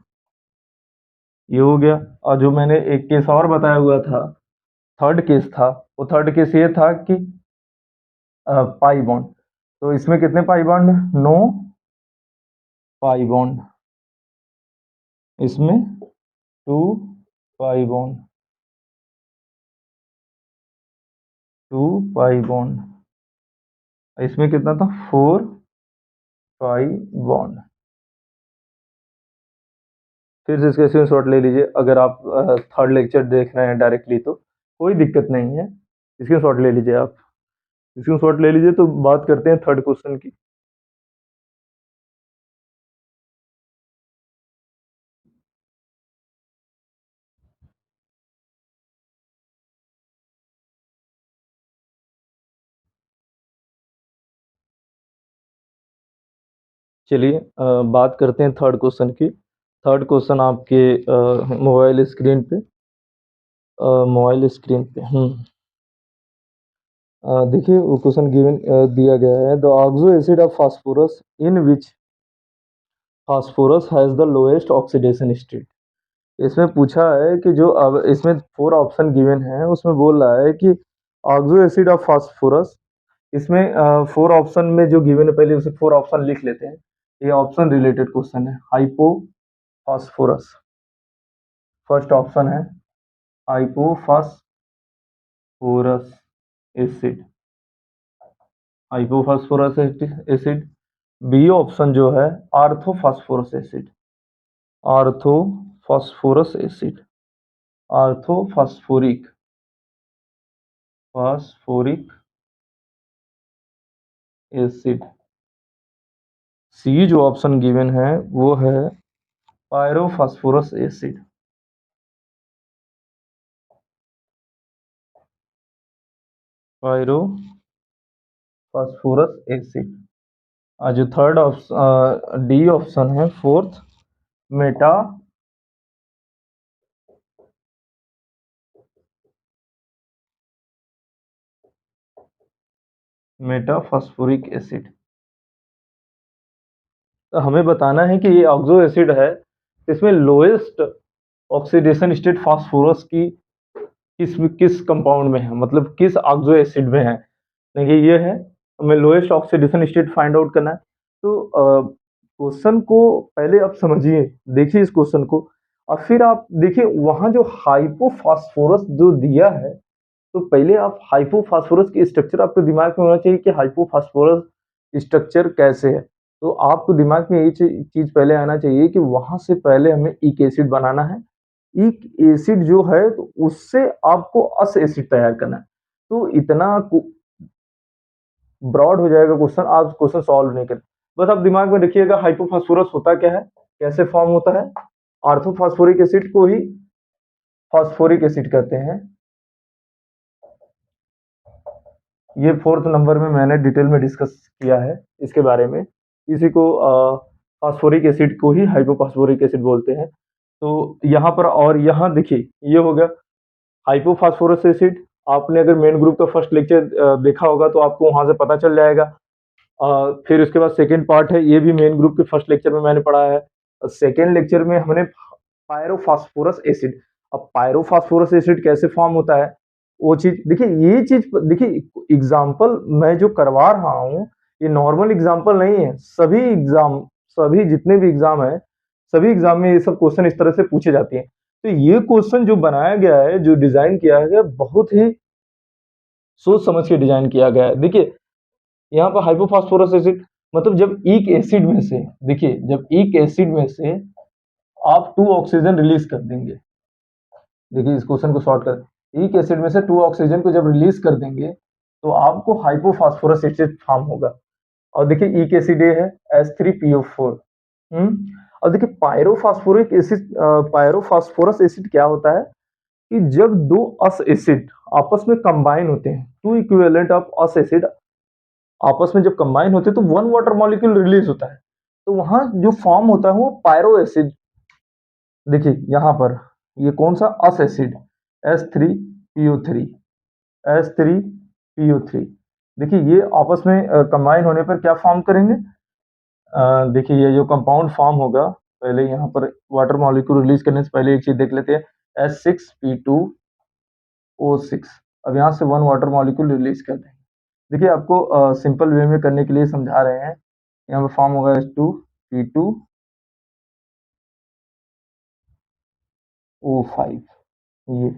ये हो गया। और जो मैंने एक केस और बताया हुआ था, थर्ड केस था, वो थर्ड केस ये था कि पाई बॉन्ड। तो इसमें कितने pi bond, no pi bond. इसमें 2 पाई बॉन्ड, 2 पाई बॉन्ड, इसमें कितना था 4 पाई बॉन्ड। फिर से इसका स्क्रीनशॉट ले लीजिए, अगर आप थर्ड लेक्चर देख रहे हैं डायरेक्टली तो कोई दिक्कत नहीं है, स्क्रीनशॉट ले लीजिए आप, स्क्रीनशॉट ले लीजिए। तो बात करते हैं थर्ड क्वेश्चन की। चलिए बात करते हैं थर्ड क्वेश्चन की। थर्ड क्वेश्चन आपके मोबाइल स्क्रीन पे, मोबाइल स्क्रीन पे देखिए वो क्वेश्चन गिवन दिया गया है, the oxo acid of phosphorus in which phosphorus has the lowest oxidation state. इसमें पूछा है कि जो अब इसमें 4 ऑप्शन गिवन है, उसमें बोल रहा है कि ऑक्सो एसिड ऑफ फास्फोरस, इसमें 4 ऑप्शन में जो गिवन है, पहले उसे 4 ऑप्शन लिख लेते हैं। ये ऑप्शन रिलेटेड क्वेश्चन है। हाइपो फास्फोरस फर्स्ट ऑप्शन है, hypophosphorous acid, hypophosphorous acid. B option जो है आर्थोफास्फोरस एसिड, आर्थोफास्फोरस एसिड, आर्थोफास्फोरिक फास्फोरिक एसिड। सी जो ऑप्शन गिवन है वो है पायरोफास्फोरस एसिड, पायरोफास्फोरस एसिड। जो थर्ड ऑप्शन डी ऑप्शन है फोर्थ, मेटा मेटाफॉस्फोरिक एसिड। तो हमें बताना है कि ये ऑक्सो एसिड है, इसमें लोएस्ट ऑक्सीडेशन स्टेट फास्फोरस की किस किस कंपाउंड में है, मतलब किस ऑक्सो एसिड में है। देखिए ये है, हमें lowest oxidation state find out करना है। तो क्वेश्चन को पहले आप समझिए, देखिए इस क्वेश्चन को, और फिर आप देखिए वहां जो हाइपोफास्फोरस जो दिया है, तो पहले आप हाइपोफास्फोरस की स्ट्रक्चर आपके दिमाग में होना चाहिए कि हाइपोफास्फोरस स्ट्रक्चर कैसे है। तो आपको दिमाग में ये चीज पहले आना चाहिए कि वहां से पहले हमें ईक एसिड बनाना है। ईक एसिड जो है तो उससे आपको अस एसिड तैयार करना है। तो इतना ब्रॉड हो जाएगा क्वेश्चन, आप क्वेश्चन सॉल्व नहीं कर, बस आप दिमाग में रखिएगा हाइपोफास्फोरस होता क्या है, कैसे फॉर्म होता है। आर्थोफास्फोरिक एसिड को ही फास्फोरिक एसिड कहते हैं। ये फोर्थ नंबर में मैंने डिटेल में डिस्कस किया है इसके बारे में। इसी को फास्फोरिक एसिड को ही हाइपोफास्फोरिक एसिड बोलते हैं। तो यहाँ पर, और यहाँ देखिए ये हो गया हाइपोफास्फोरस एसिड। आपने अगर मेन ग्रुप का फर्स्ट लेक्चर देखा होगा तो आपको वहां से पता चल जाएगा। फिर उसके बाद सेकेंड पार्ट है, ये भी मेन ग्रुप के फर्स्ट लेक्चर में मैंने पढ़ा है। सेकेंड लेक्चर में हमने पायरोफास्फोरस एसिड, अब पायरोफास्फोरस एसिड कैसे फॉर्म होता है वो चीज देखिए। ये चीज देखिए, एग्जाम्पल मैं जो करवा रहा हूँ ये नॉर्मल एग्जाम्पल नहीं है। सभी एग्जाम, सभी जितने भी एग्जाम है, सभी एग्जाम में ये सब क्वेश्चन इस तरह से पूछे जाते हैं। तो ये क्वेश्चन जो बनाया गया है, जो डिजाइन किया गया है, बहुत ही सोच समझ के डिजाइन किया गया है। देखिए यहाँ पर हाइपोफास्फोरस एसिड, मतलब जब ईक एसिड में से, देखिए जब ईक एसिड में से आप 2 ऑक्सीजन रिलीज कर देंगे, देखिए इस क्वेश्चन को सॉर्ट कर, ईक एसिड में से 2 ऑक्सीजन को जब रिलीज कर देंगे तो आपको हाइपोफास्फोरस एसिड फॉर्म होगा। और देखिए ईक एसिड ये है H3PO4। और देखिए पायरोफास्फोरिक एसिड, पायरोफास्फोरस एसिड क्या होता है कि जब 2 अस एसिड आपस में कंबाइन होते हैं, 2 इक्विवेलेंट ऑफ अस एसिड आपस में जब कंबाइन होते हैं तो 1 वाटर मॉलिक्यूल रिलीज होता है। तो वहां जो फॉर्म होता है वो पायरो एसिड। देखिए यहाँ पर ये कौन सा अस एसिड, H3PO3, H3PO3। देखिए ये आपस में कंबाइन होने पर क्या फॉर्म करेंगे, देखिए ये जो कंपाउंड फॉर्म होगा, पहले यहाँ पर वाटर मॉलिक्यूल रिलीज करने से पहले एक चीज देख लेते हैं, H6P2O6। अब यहाँ से 1 वाटर मॉलिक्यूल रिलीज कर देंगे। देखिए आपको सिंपल वे में करने के लिए समझा रहे हैं। यहाँ पर फॉर्म होगा H2P2 H4P2O5,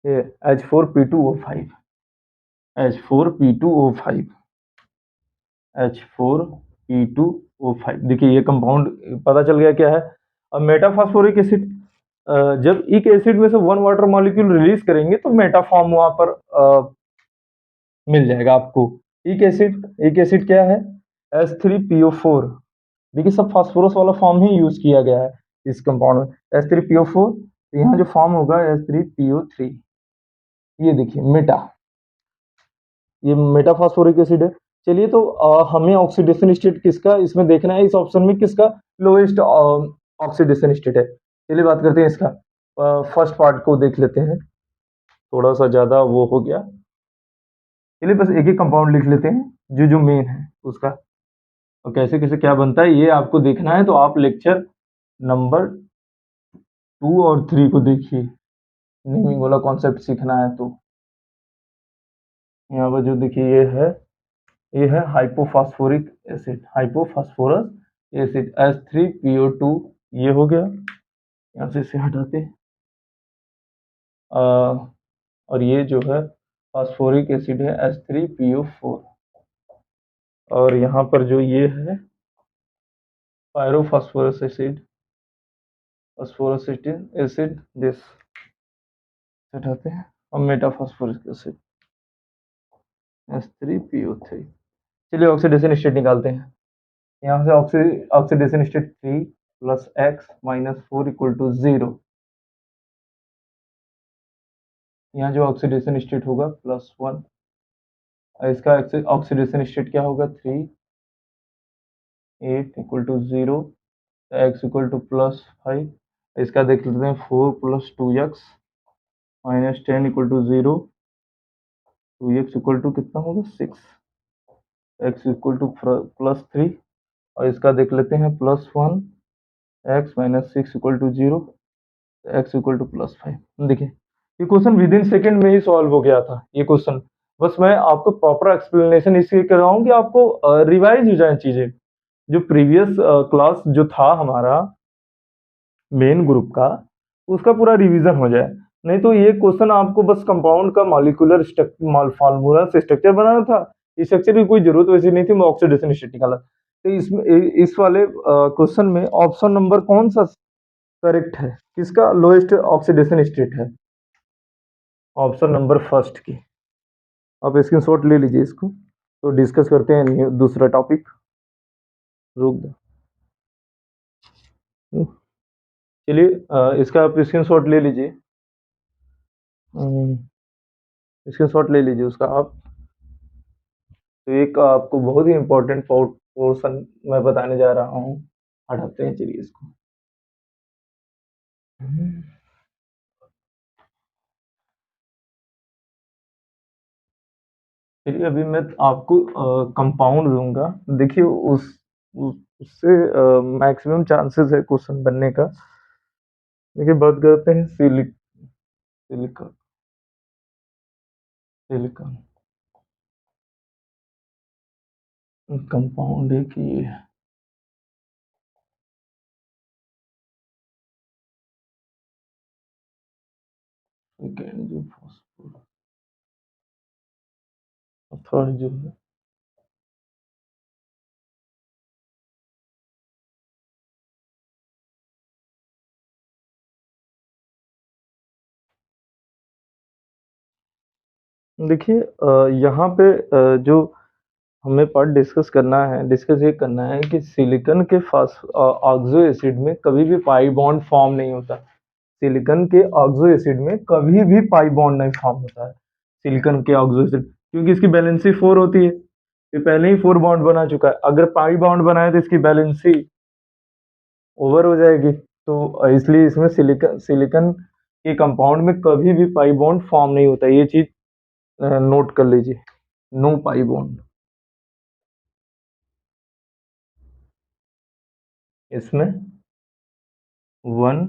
ये H4P2O5, H4P2O5, H4P2O5। देखिए ये कंपाउंड पता चल गया क्या है। अब मेटाफॉस्फोरिक एसिड, जब एक एसिड में से वन वाटर मॉलिक्यूल रिलीज करेंगे तो मेटाफॉर्म वहां पर मिल जाएगा आपको। एक एसिड क्या है, H3PO4। देखिए सब फास्फोरस वाला फॉर्म ही यूज किया गया है इस कंपाउंड में, H3PO4। तो यहाँ जो फॉर्म होगा H3PO3, ये देखिए मेटा, ये मेटाफॉस्फोरिक एसिड है। चलिए तो हमें ऑक्सीडेशन स्टेट किसका इसमें देखना है, इस ऑप्शन में किसका लोएस्ट ऑक्सीडेशन स्टेट है। चलिए बात करते हैं इसका, फर्स्ट पार्ट को देख लेते हैं, थोड़ा सा ज्यादा वो हो गया। चलिए बस एक ही कंपाउंड लिख लेते हैं जो जो मेन है उसका, और कैसे कैसे क्या बनता है ये आपको देखना है, तो आप लेक्चर नंबर 2 और 3 को देखिए, नेमिंग वाला कॉन्सेप्ट सीखना है तो। यहाँ पर जो देखिए ये है hypophosphoric acid, hypophosphorous acid H3PO2, ये हो गया। यहाँ से इसे हटाते हैं। और ये जो है फास्फोरिक एसिड है H3PO4, और यहाँ पर जो ये है पायरोफॉस्फोरस एसिड, फास्फोरस एसिड दिस हटाते हैं, और मेटाफॉस्फोरिक एसिड H3PO3। चलिए ऑक्सीडेशन स्टेट निकालते हैं। यहाँ से ऑक्सीडेशन स्टेट 3 + x - 4 = 0। यहाँ जो ऑक्सीडेशन स्टेट होगा +1, इसका ऑक्सीडेशन स्टेट क्या होगा 3 8 = 0, x = +5। इसका देख लेते हैं 4 + 2x - 10 = 0, 2x = कितना होगा 6, x = +3, और इसका देख लेते हैं +1, x - 6 = 0, x = +5। देखिए ये क्वेश्चन विद इन सेकेंड में ही सॉल्व हो गया था ये क्वेश्चन। बस मैं आपको प्रॉपर एक्सप्लेनेशन इसलिए कर रहा हूँ कि आपको रिवाइज हो जाए चीजें। जो प्रीवियस क्लास जो था हमारा मेन ग्रुप का, उसका पूरा रिवीजन हो जाए। नहीं तो ये क्वेश्चन आपको बस कंपाउंड का मॉलिक्यूलर फार्मूला से स्ट्रक्चर बनाना था, इस स्ट्रक्चर की कोई जरूरत वैसी नहीं थी, मैं ऑक्सीडेशन स्टेट निकाला। तो इसमें इस वाले क्वेश्चन में ऑप्शन नंबर कौन सा करेक्ट है, किसका लोएस्ट ऑक्सीडेशन स्टेट है, ऑप्शन नंबर फर्स्ट की। आप स्क्रीनशॉट ले लीजिए इसको, तो डिस्कस करते हैं दूसरा टॉपिक। रुक दो। चलिए इसका आप स्क्रीनशॉट ले लीजिए, स्क्रीनशॉट ले लीजिए उसका आप। तो एक आपको बहुत ही इंपॉर्टेंट पोर्शन मैं बताने जा रहा हूँ, हटाते हैं चलिए इसको। चलिए अभी मैं आपको कंपाउंड दूंगा, देखिए उससे मैक्सिमम चांसेस है क्वेश्चन बनने का। देखिए बात करते हैं सिलिकॉन, सिलिकॉन कंपाउंड है कि ये जो फॉस्फोरस थर्ड जो है देखिए यहाँ पे जो हमें पार्ट डिस्कस करना है, डिस्कस ये करना है कि सिलिकॉन के ऑक्सो एसिड में कभी भी पाई बॉन्ड फॉर्म नहीं होता। सिलिकॉन के ऑक्सो एसिड में कभी भी पाई बॉन्ड नहीं फॉर्म होता है, सिलिकॉन के ऑक्सो एसिड, क्योंकि इसकी वैलेंसी 4 होती है। ये पहले ही 4 बॉन्ड बना चुका है, अगर पाई बॉन्ड बनाए तो इसकी वैलेंसी ओवर हो जाएगी। तो इसलिए इसमें सिलिकॉन सिलिकॉन के कंपाउंड में कभी भी पाई बॉन्ड फॉर्म नहीं होता, ये चीज नोट कर लीजिए, नो पाई बॉन्ड इसमें, 1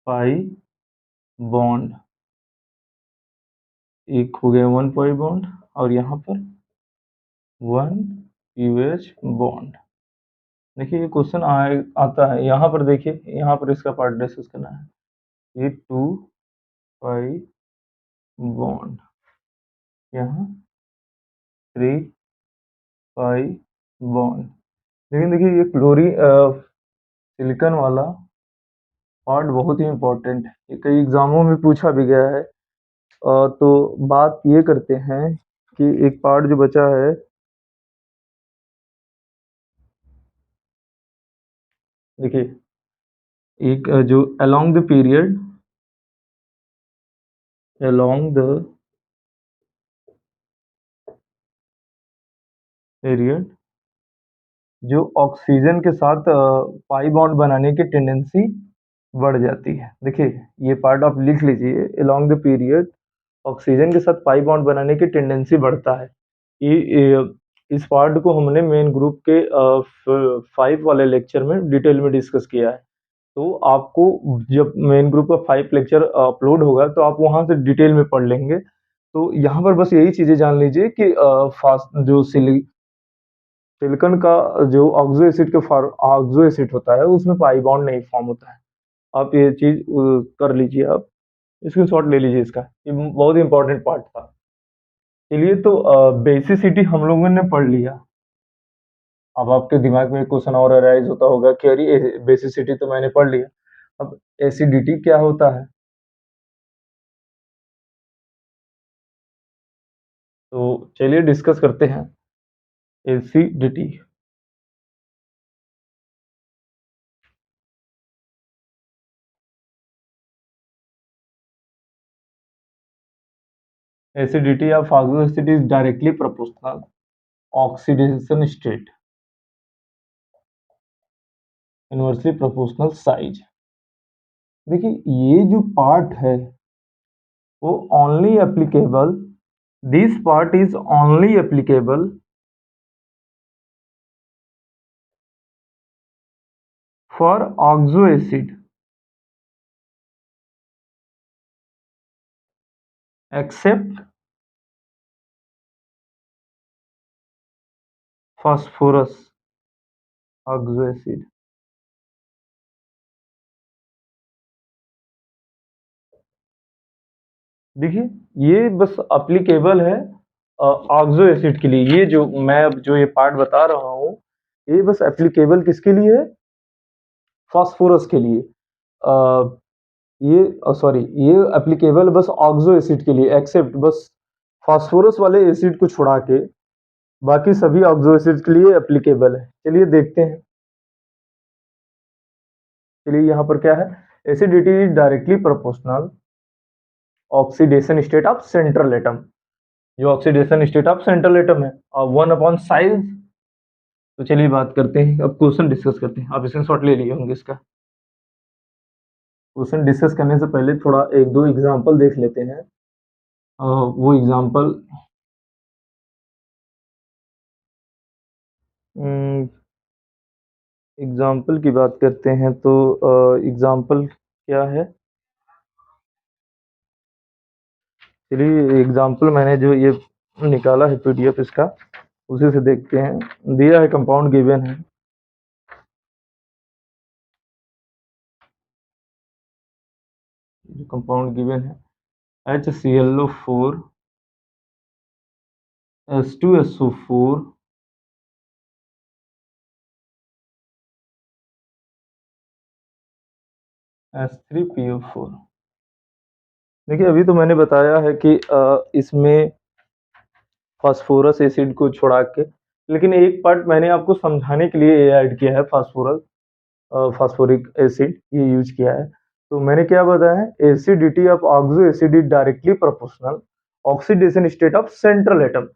पाई बॉन्ड, एक हो गया 1 पाई बॉन्ड, और यहाँ पर 1 यूएच बॉन्ड। देखिए ये क्वेश्चन आए आता है, यहाँ पर देखिए, यहाँ पर इसका पार्ट डिस्कस करना है। ये 2 पाई बॉन्ड, यहाँ 3 पाई बॉन्ड। लेकिन देखिए ये सिलिकॉन वाला पार्ट बहुत ही इम्पोर्टेंट है, ये कई एग्जामों में पूछा भी गया है। तो बात ये करते हैं कि एक पार्ट जो बचा है, देखिए एक जो अलोंग द पीरियड जो ऑक्सीजन के साथ पाई बॉन्ड बनाने की टेंडेंसी बढ़ जाती है। देखिए ये पार्ट आप लिख लीजिए, अलोंग द पीरियड ऑक्सीजन के साथ पाई बॉन्ड बनाने की टेंडेंसी बढ़ता है। ये इस पार्ट को हमने मेन ग्रुप के 5 वाले लेक्चर में डिटेल में डिस्कस किया है। तो आपको जब मेन ग्रुप का 5 लेक्चर अपलोड होगा तो आप वहाँ से डिटेल में पढ़ लेंगे। तो यहाँ पर बस यही चीज़ें जान लीजिए कि फास्ट जो सिलिकॉन का जो ऑक्सो एसिड होता है उसमें पाई बॉन्ड नहीं फॉर्म होता है। आप ये चीज़ कर लीजिए, आप स्क्रीनशॉट ले लीजिए इसका, ये बहुत इंपॉर्टेंट पार्ट था। चलिए तो बेसिसिटी हम लोगों ने पढ़ लिया। अब आपके दिमाग में एक क्वेश्चन और अराइज होता होगा कि अरे बेसिसिटी तो मैंने पढ़ लिया, अब एसिडिटी क्या होता है? तो चलिए डिस्कस करते हैं एसिडिटी। एसिडिटी या फार्गोसिटी is directly proportional oxidation state inversely proportional size. देखिए ये जो पार्ट है वो only applicable, this part is only applicable for oxo acid except phosphorus oxo acid. देखिए ये बस अप्लीकेबल है ऑक्सो एसिड के लिए। ये जो मैं अब जो ये पार्ट बता रहा हूँ ये बस एप्लीकेबल किसके लिए है? फास्फोरस के लिए। अ, ये सॉरी, ये एप्लीकेबल बस ऑक्सो एसिड के लिए, एक्सेप्ट बस फास्फोरस वाले एसिड को छुड़ा के बाकी सभी ऑक्सो एसिड के लिए एप्लीकेबल है। चलिए देखते हैं। चलिए यहाँ पर क्या है, acidity is directly proportional oxidation state of central atom. जो oxidation state of central atom है, 1/साइज। तो चलिए बात करते हैं, अब क्वेश्चन डिस्कस करते हैं। आप स्क्रीनशॉट ले लिए होंगे इसका। क्वेश्चन डिस्कस करने से पहले थोड़ा एक दो एग्जांपल देख लेते हैं। वो एग्जांपल एग्जाम्पल की बात करते हैं तो एग्जाम्पल क्या है, चलिए एग्जाम्पल मैंने जो ये निकाला है पीडीएफ इसका, उसी से देखते हैं। दिया है, कंपाउंड गिवन है, जो कंपाउंड गिवन है HClO4 H2SO4 H3PO4। देखिए अभी तो मैंने बताया है कि इसमें फास्फोरस एसिड को छुड़ा के, लेकिन एक पार्ट मैंने आपको समझाने के लिए ऐड किया है, फास्फोरिक एसिड ये यूज किया है। तो मैंने क्या बताया है, acidity of oxo acid is directly proportional oxidation state of central atom.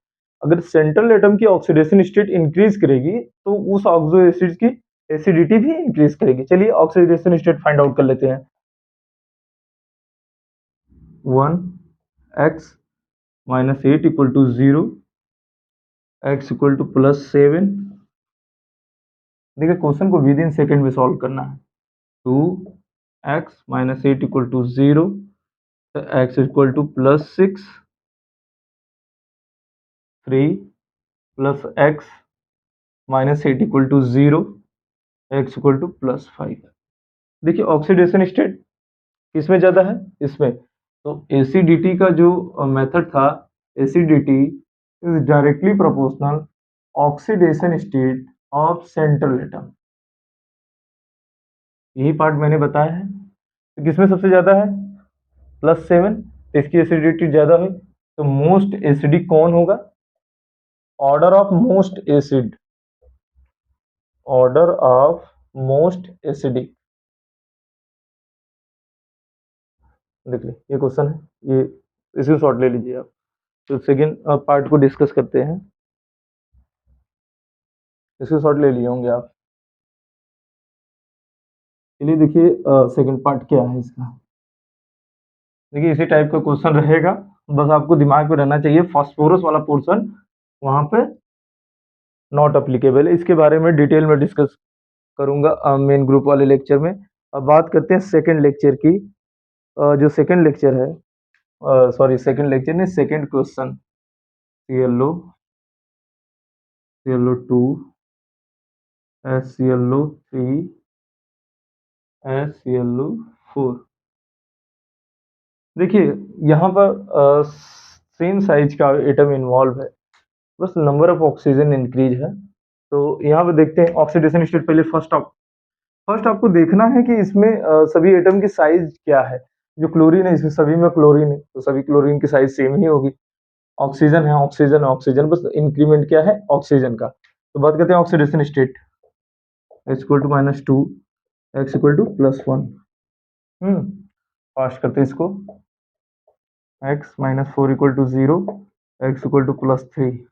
अगर सेंट्रल एटम की ऑक्सीडेशन स्टेट इंक्रीज करेगी तो उस ऑक्सो एसिड की एसिडिटी भी इंक्रीज करेगी। चलिए ऑक्सीडेशन स्टेट फाइंड आउट कर लेते हैं। 1 x - 8 = 0, x = +7। देखिए क्वेश्चन को विद इन सेकेंड में सॉल्व करना है। 2x - 8 = 0, x = +6, 3 + x - 8 = 0। x equal to +5। देखिए ऑक्सीडेशन स्टेट किसमें ज़्यादा है? इसमें। तो एसिडिटी का जो मेथड था, acidity is directly proportional oxidation state of central atom. यही पार्ट मैंने बताया है। तो किसमें सबसे ज़्यादा है? +7। तो इसकी एसिडिटी ज़्यादा हुई, तो मोस्ट एसिडिक कौन होगा? Order of most acid, order of most acidic. देख लीजिए ये क्वेश्चन है, ये इसी शॉर्ट ले लीजिए आप। तो सेकेंड पार्ट को डिस्कस करते हैं। इसके शॉर्ट ले लिए होंगे आप। चलिए देखिए सेकंड पार्ट क्या है इसका। देखिए इसी टाइप का क्वेश्चन रहेगा, बस आपको दिमाग में रहना चाहिए फास्फोरस वाला पोर्शन वहां पे नॉट अप्लीकेबल है। इसके बारे में डिटेल में डिस्कस करूंगा मेन ग्रुप वाले लेक्चर में। अब बात करते हैं सेकंड लेक्चर की। जो सेकंड लेक्चर है, सॉरी सेकंड लेक्चर नहीं, second question. ClO, ClO2, HClO3, HClO4। देखिए यहाँ पर सेम साइज का एटम इन्वॉल्व है, बस नंबर ऑफ ऑक्सीजन इंक्रीज है। तो यहाँ पे देखते हैं ऑक्सीडेशन स्टेट। पहले फर्स्ट आपको देखना है कि इसमें सभी एटम की साइज क्या है। जो क्लोरीन है इसमें सभी में क्लोरीन है, तो सभी क्लोरीन की साइज सेम ही होगी। ऑक्सीजन है, ऑक्सीजन ऑक्सीजन, बस इंक्रीमेंट क्या है? ऑक्सीजन का। तो बात करते हैं oxidation state. H equal to -2, X equal to +1। Pass करते हैं इसको। x -4 equal to 0, x equal टू +3।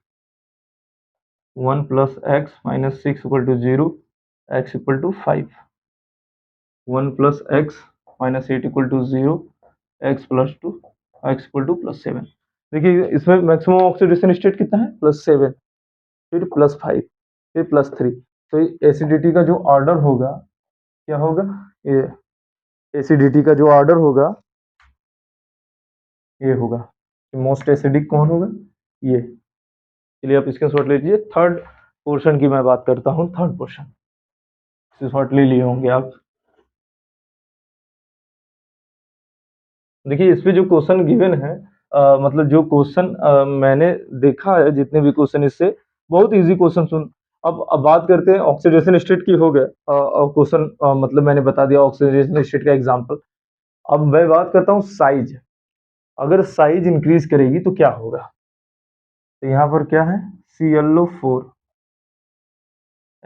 1 plus x -6 equal to 0, x equal to 5। 1 plus x -8 equal to 0, x plus 2, x equal to +7। देखिए इसमें मैक्सिमम ऑक्सीडेशन स्टेट कितना है? +7, फिर +5, फिर +3। तो एसिडिटी का जो ऑर्डर होगा क्या होगा? ये एसिडिटी का जो ऑर्डर होगा ये होगा। मोस्ट एसिडिक कौन होगा? ये। चलिए आप इसके शॉर्ट ले लीजिए। थर्ड पोर्शन की मैं बात करता हूँ। थर्ड पोर्शन शॉर्ट ले लिए होंगे आप। देखिए इस पे जो क्वेश्चन गिवन है, मतलब जो क्वेश्चन मैंने देखा है, जितने भी क्वेश्चन इससे बहुत इजी क्वेश्चन सुन। अब बात करते हैं ऑक्सीडेशन स्टेट की। हो गया क्वेश्चन, मतलब मैंने बता दिया ऑक्सीडेशन स्टेट का एग्जांपल। अब मैं बात करता हूँ साइज। अगर साइज इंक्रीज करेगी तो क्या होगा? तो यहाँ पर क्या है? ClO4,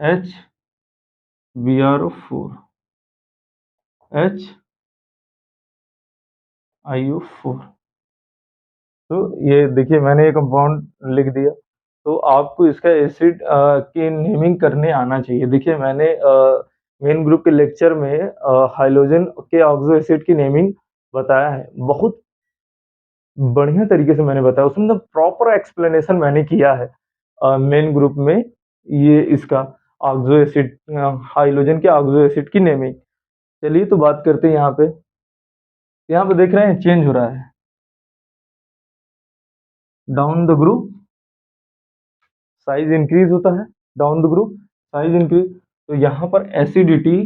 H, Bro4, H, IO4। तो ये देखिए मैंने एक कंपाउंड लिख दिया, तो आपको इसका एसिड की नेमिंग करने आना चाहिए। देखिए मैंने मेन ग्रुप के लेक्चर में हाइड्रोजन के ऑक्सो एसिड की नेमिंग बताया है, बहुत बढ़िया तरीके से मैंने बताया, उसमें प्रॉपर एक्सप्लेनेशन मैंने किया है मेन ग्रुप में। ये इसका ऑक्सो एसिड, हाइड्रोजन के ऑक्सो एसिड की नेमिंग। चलिए तो बात करते हैं यहाँ पे देख रहे हैं चेंज हो रहा है down the group, size increase होता है। Down the group size increase. तो यहाँ पर acidity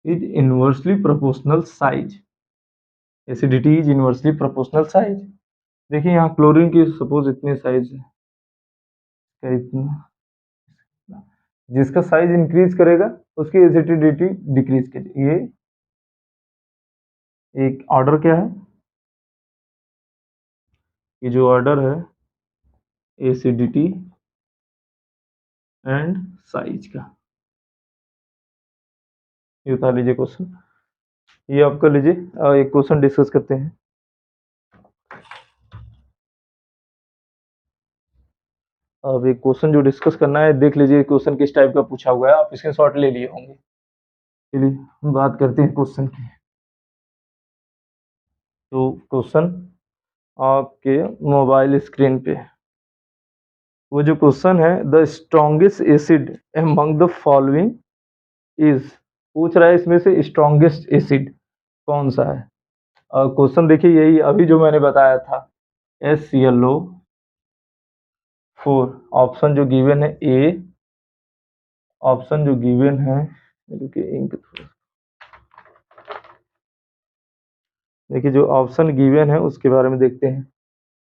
is inversely proportional size. Acidity is inversely proportional size. देखिए यहाँ क्लोरीन की सपोज इतनी साइज है, क्या इतना, जिसका साइज इंक्रीज करेगा उसकी एसिडिटी डिक्रीज करेगी। ये एक ऑर्डर क्या है? ये जो ऑर्डर है एसिडिटी एंड साइज का, ये बता लीजिए क्वेश्चन। ये आप कर लीजिए। एक क्वेश्चन डिस्कस करते हैं। अब एक क्वेश्चन जो डिस्कस करना है, देख लीजिए क्वेश्चन किस टाइप का पूछा हुआ है, आप इसके शॉर्ट ले लिए होंगे। चलिए हम बात करते हैं क्वेश्चन की। तो क्वेश्चन आपके मोबाइल स्क्रीन पे, वो जो क्वेश्चन है, the strongest acid among the following is, पूछ रहा है इसमें से स्ट्रॉन्गेस्ट एसिड कौन सा है। क्वेश्चन देखिए यही अभी जो मैंने बताया था, HClO, 4 ऑप्शन जो गिवन है ए, ऑप्शन जो गिवन है, देखिए इंक थोड़ा, देखिए जो ऑप्शन गिवन है उसके बारे में देखते हैं।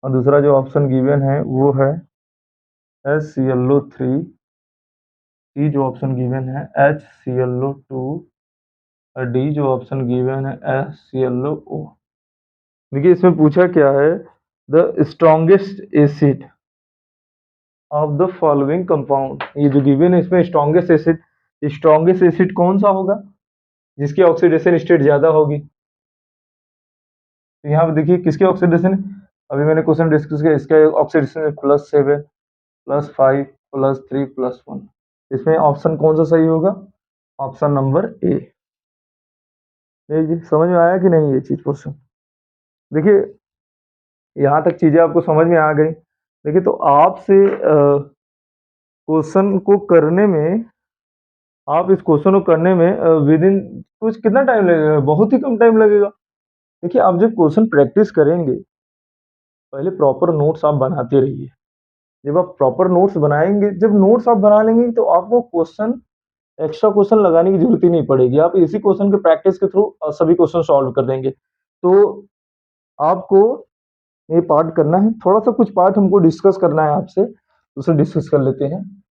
और दूसरा जो ऑप्शन गिवन है वो है HClO3, सी जो ऑप्शन गिवन है HClO2, और डी जो ऑप्शन गिवन है HClO। देखिए इसमें पूछा क्या है, the strongest acid of the following compound. ये जो गिवन है इसमें स्ट्रॉन्गेस्ट एसिड कौन सा होगा जिसकी ऑक्सीडेशन स्टेट ज्यादा होगी। तो यहाँ पे देखिए किसके ऑक्सीडेशन है, अभी मैंने क्वेश्चन डिस्कस किया, इसका ऑक्सीडेशन है +7 +5 +3 +1। इसमें ऑप्शन कौन सा सही होगा, ऑप्शन नंबर ए। जी समझ में आया कि नहीं ये चीज क्वेश्चन। देखिए यहाँ तक चीजें आपको समझ में आ गई। देखिए तो आपसे क्वेश्चन को करने में, आप इस क्वेश्चन को करने में विद इन कुछ कितना टाइम लगेगा, बहुत ही कम टाइम लगेगा। देखिए आप जब क्वेश्चन प्रैक्टिस करेंगे, पहले प्रॉपर नोट्स आप बनाते रहिए। जब आप प्रॉपर नोट्स बनाएंगे, जब नोट्स आप बना लेंगे तो आपको क्वेश्चन, एक्स्ट्रा क्वेश्चन लगाने की जरूरत ही नहीं पड़ेगी। आप इसी क्वेश्चन के प्रैक्टिस के थ्रू सभी क्वेश्चन सॉल्व कर देंगे। तो आपको ये पार्ट करना है, थोड़ा सा कुछ पार्ट हमको डिस्कस करना है आपसे, उसे डिस्कस कर लेते हैं।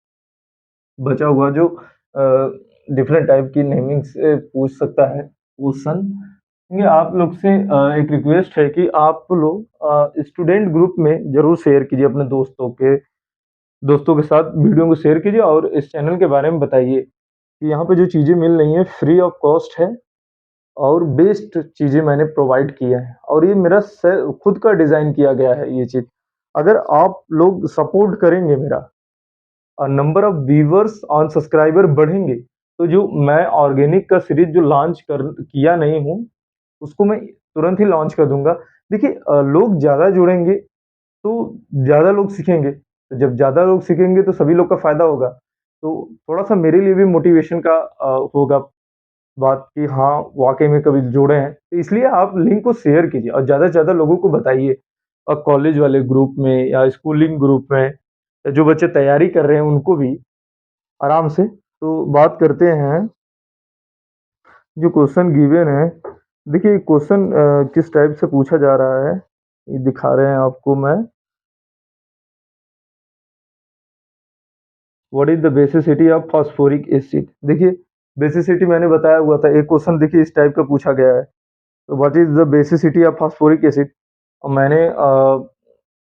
बचा हुआ जो डिफरेंट टाइप की नेमिंग से पूछ सकता है क्वेश्चन। ये आप लोग से एक रिक्वेस्ट है कि आप लोग स्टूडेंट ग्रुप में जरूर शेयर कीजिए, अपने दोस्तों के साथ वीडियो को शेयर कीजिए और इस चैनल के बारे में बताइए कि यहाँ पे जो चीज़ें मिल रही हैं फ्री ऑफ कॉस्ट है और बेस्ट चीज़ें मैंने प्रोवाइड किया है, और ये मेरा खुद का डिज़ाइन किया गया है ये चीज़। अगर आप लोग सपोर्ट करेंगे मेरा, number of viewers on subscriber बढ़ेंगे, तो जो मैं ऑर्गेनिक का सीरीज जो लॉन्च कर किया नहीं हूँ उसको मैं तुरंत ही लॉन्च कर दूंगा। देखिए लोग ज़्यादा जुड़ेंगे तो ज़्यादा लोग सीखेंगे, तो जब ज़्यादा लोग सीखेंगे तो सभी लोग का फायदा होगा। तो थोड़ा सा मेरे लिए भी मोटिवेशन का होगा बात कि हाँ वाकई में कभी जोड़े हैं, तो इसलिए आप लिंक को शेयर कीजिए और ज़्यादा से ज़्यादा लोगों को बताइए, और कॉलेज वाले ग्रुप में या स्कूलिंग ग्रुप में, या जो बच्चे तैयारी कर रहे हैं उनको भी आराम से। तो बात करते हैं जो क्वेश्चन गिवन है। देखिए क्वेश्चन किस टाइप से पूछा जा रहा है ये दिखा रहे हैं आपको मैं। What is the basicity of phosphoric acid. देखिए बेसिसिटी मैंने बताया हुआ था, एक क्वेश्चन देखिए इस टाइप का पूछा गया है, तो what is the basicity of phosphoric acid. और मैंने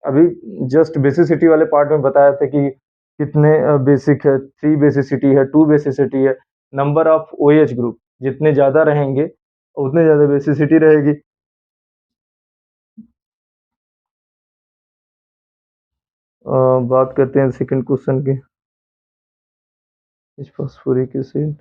अभी जस्ट बेसिसिटी वाले पार्ट में बताया था कि कितने बेसिक है, 3 बेसिसिटी है, 2 बेसिसिटी है, नंबर ऑफ OH ग्रुप जितने ज़्यादा रहेंगे उतने ज़्यादा बेसिसिटी रहेगी। बात करते हैं सेकंड क्वेश्चन की, इस फास्फोरिक एसिड।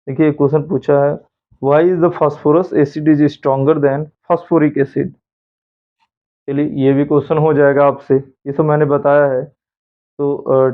देखिए क्वेश्चन पूछा है, why is the phosphorus acid is stronger than phosphoric acid. चलिए ये भी क्वेश्चन हो जाएगा आपसे, ये सब मैंने बताया है। तो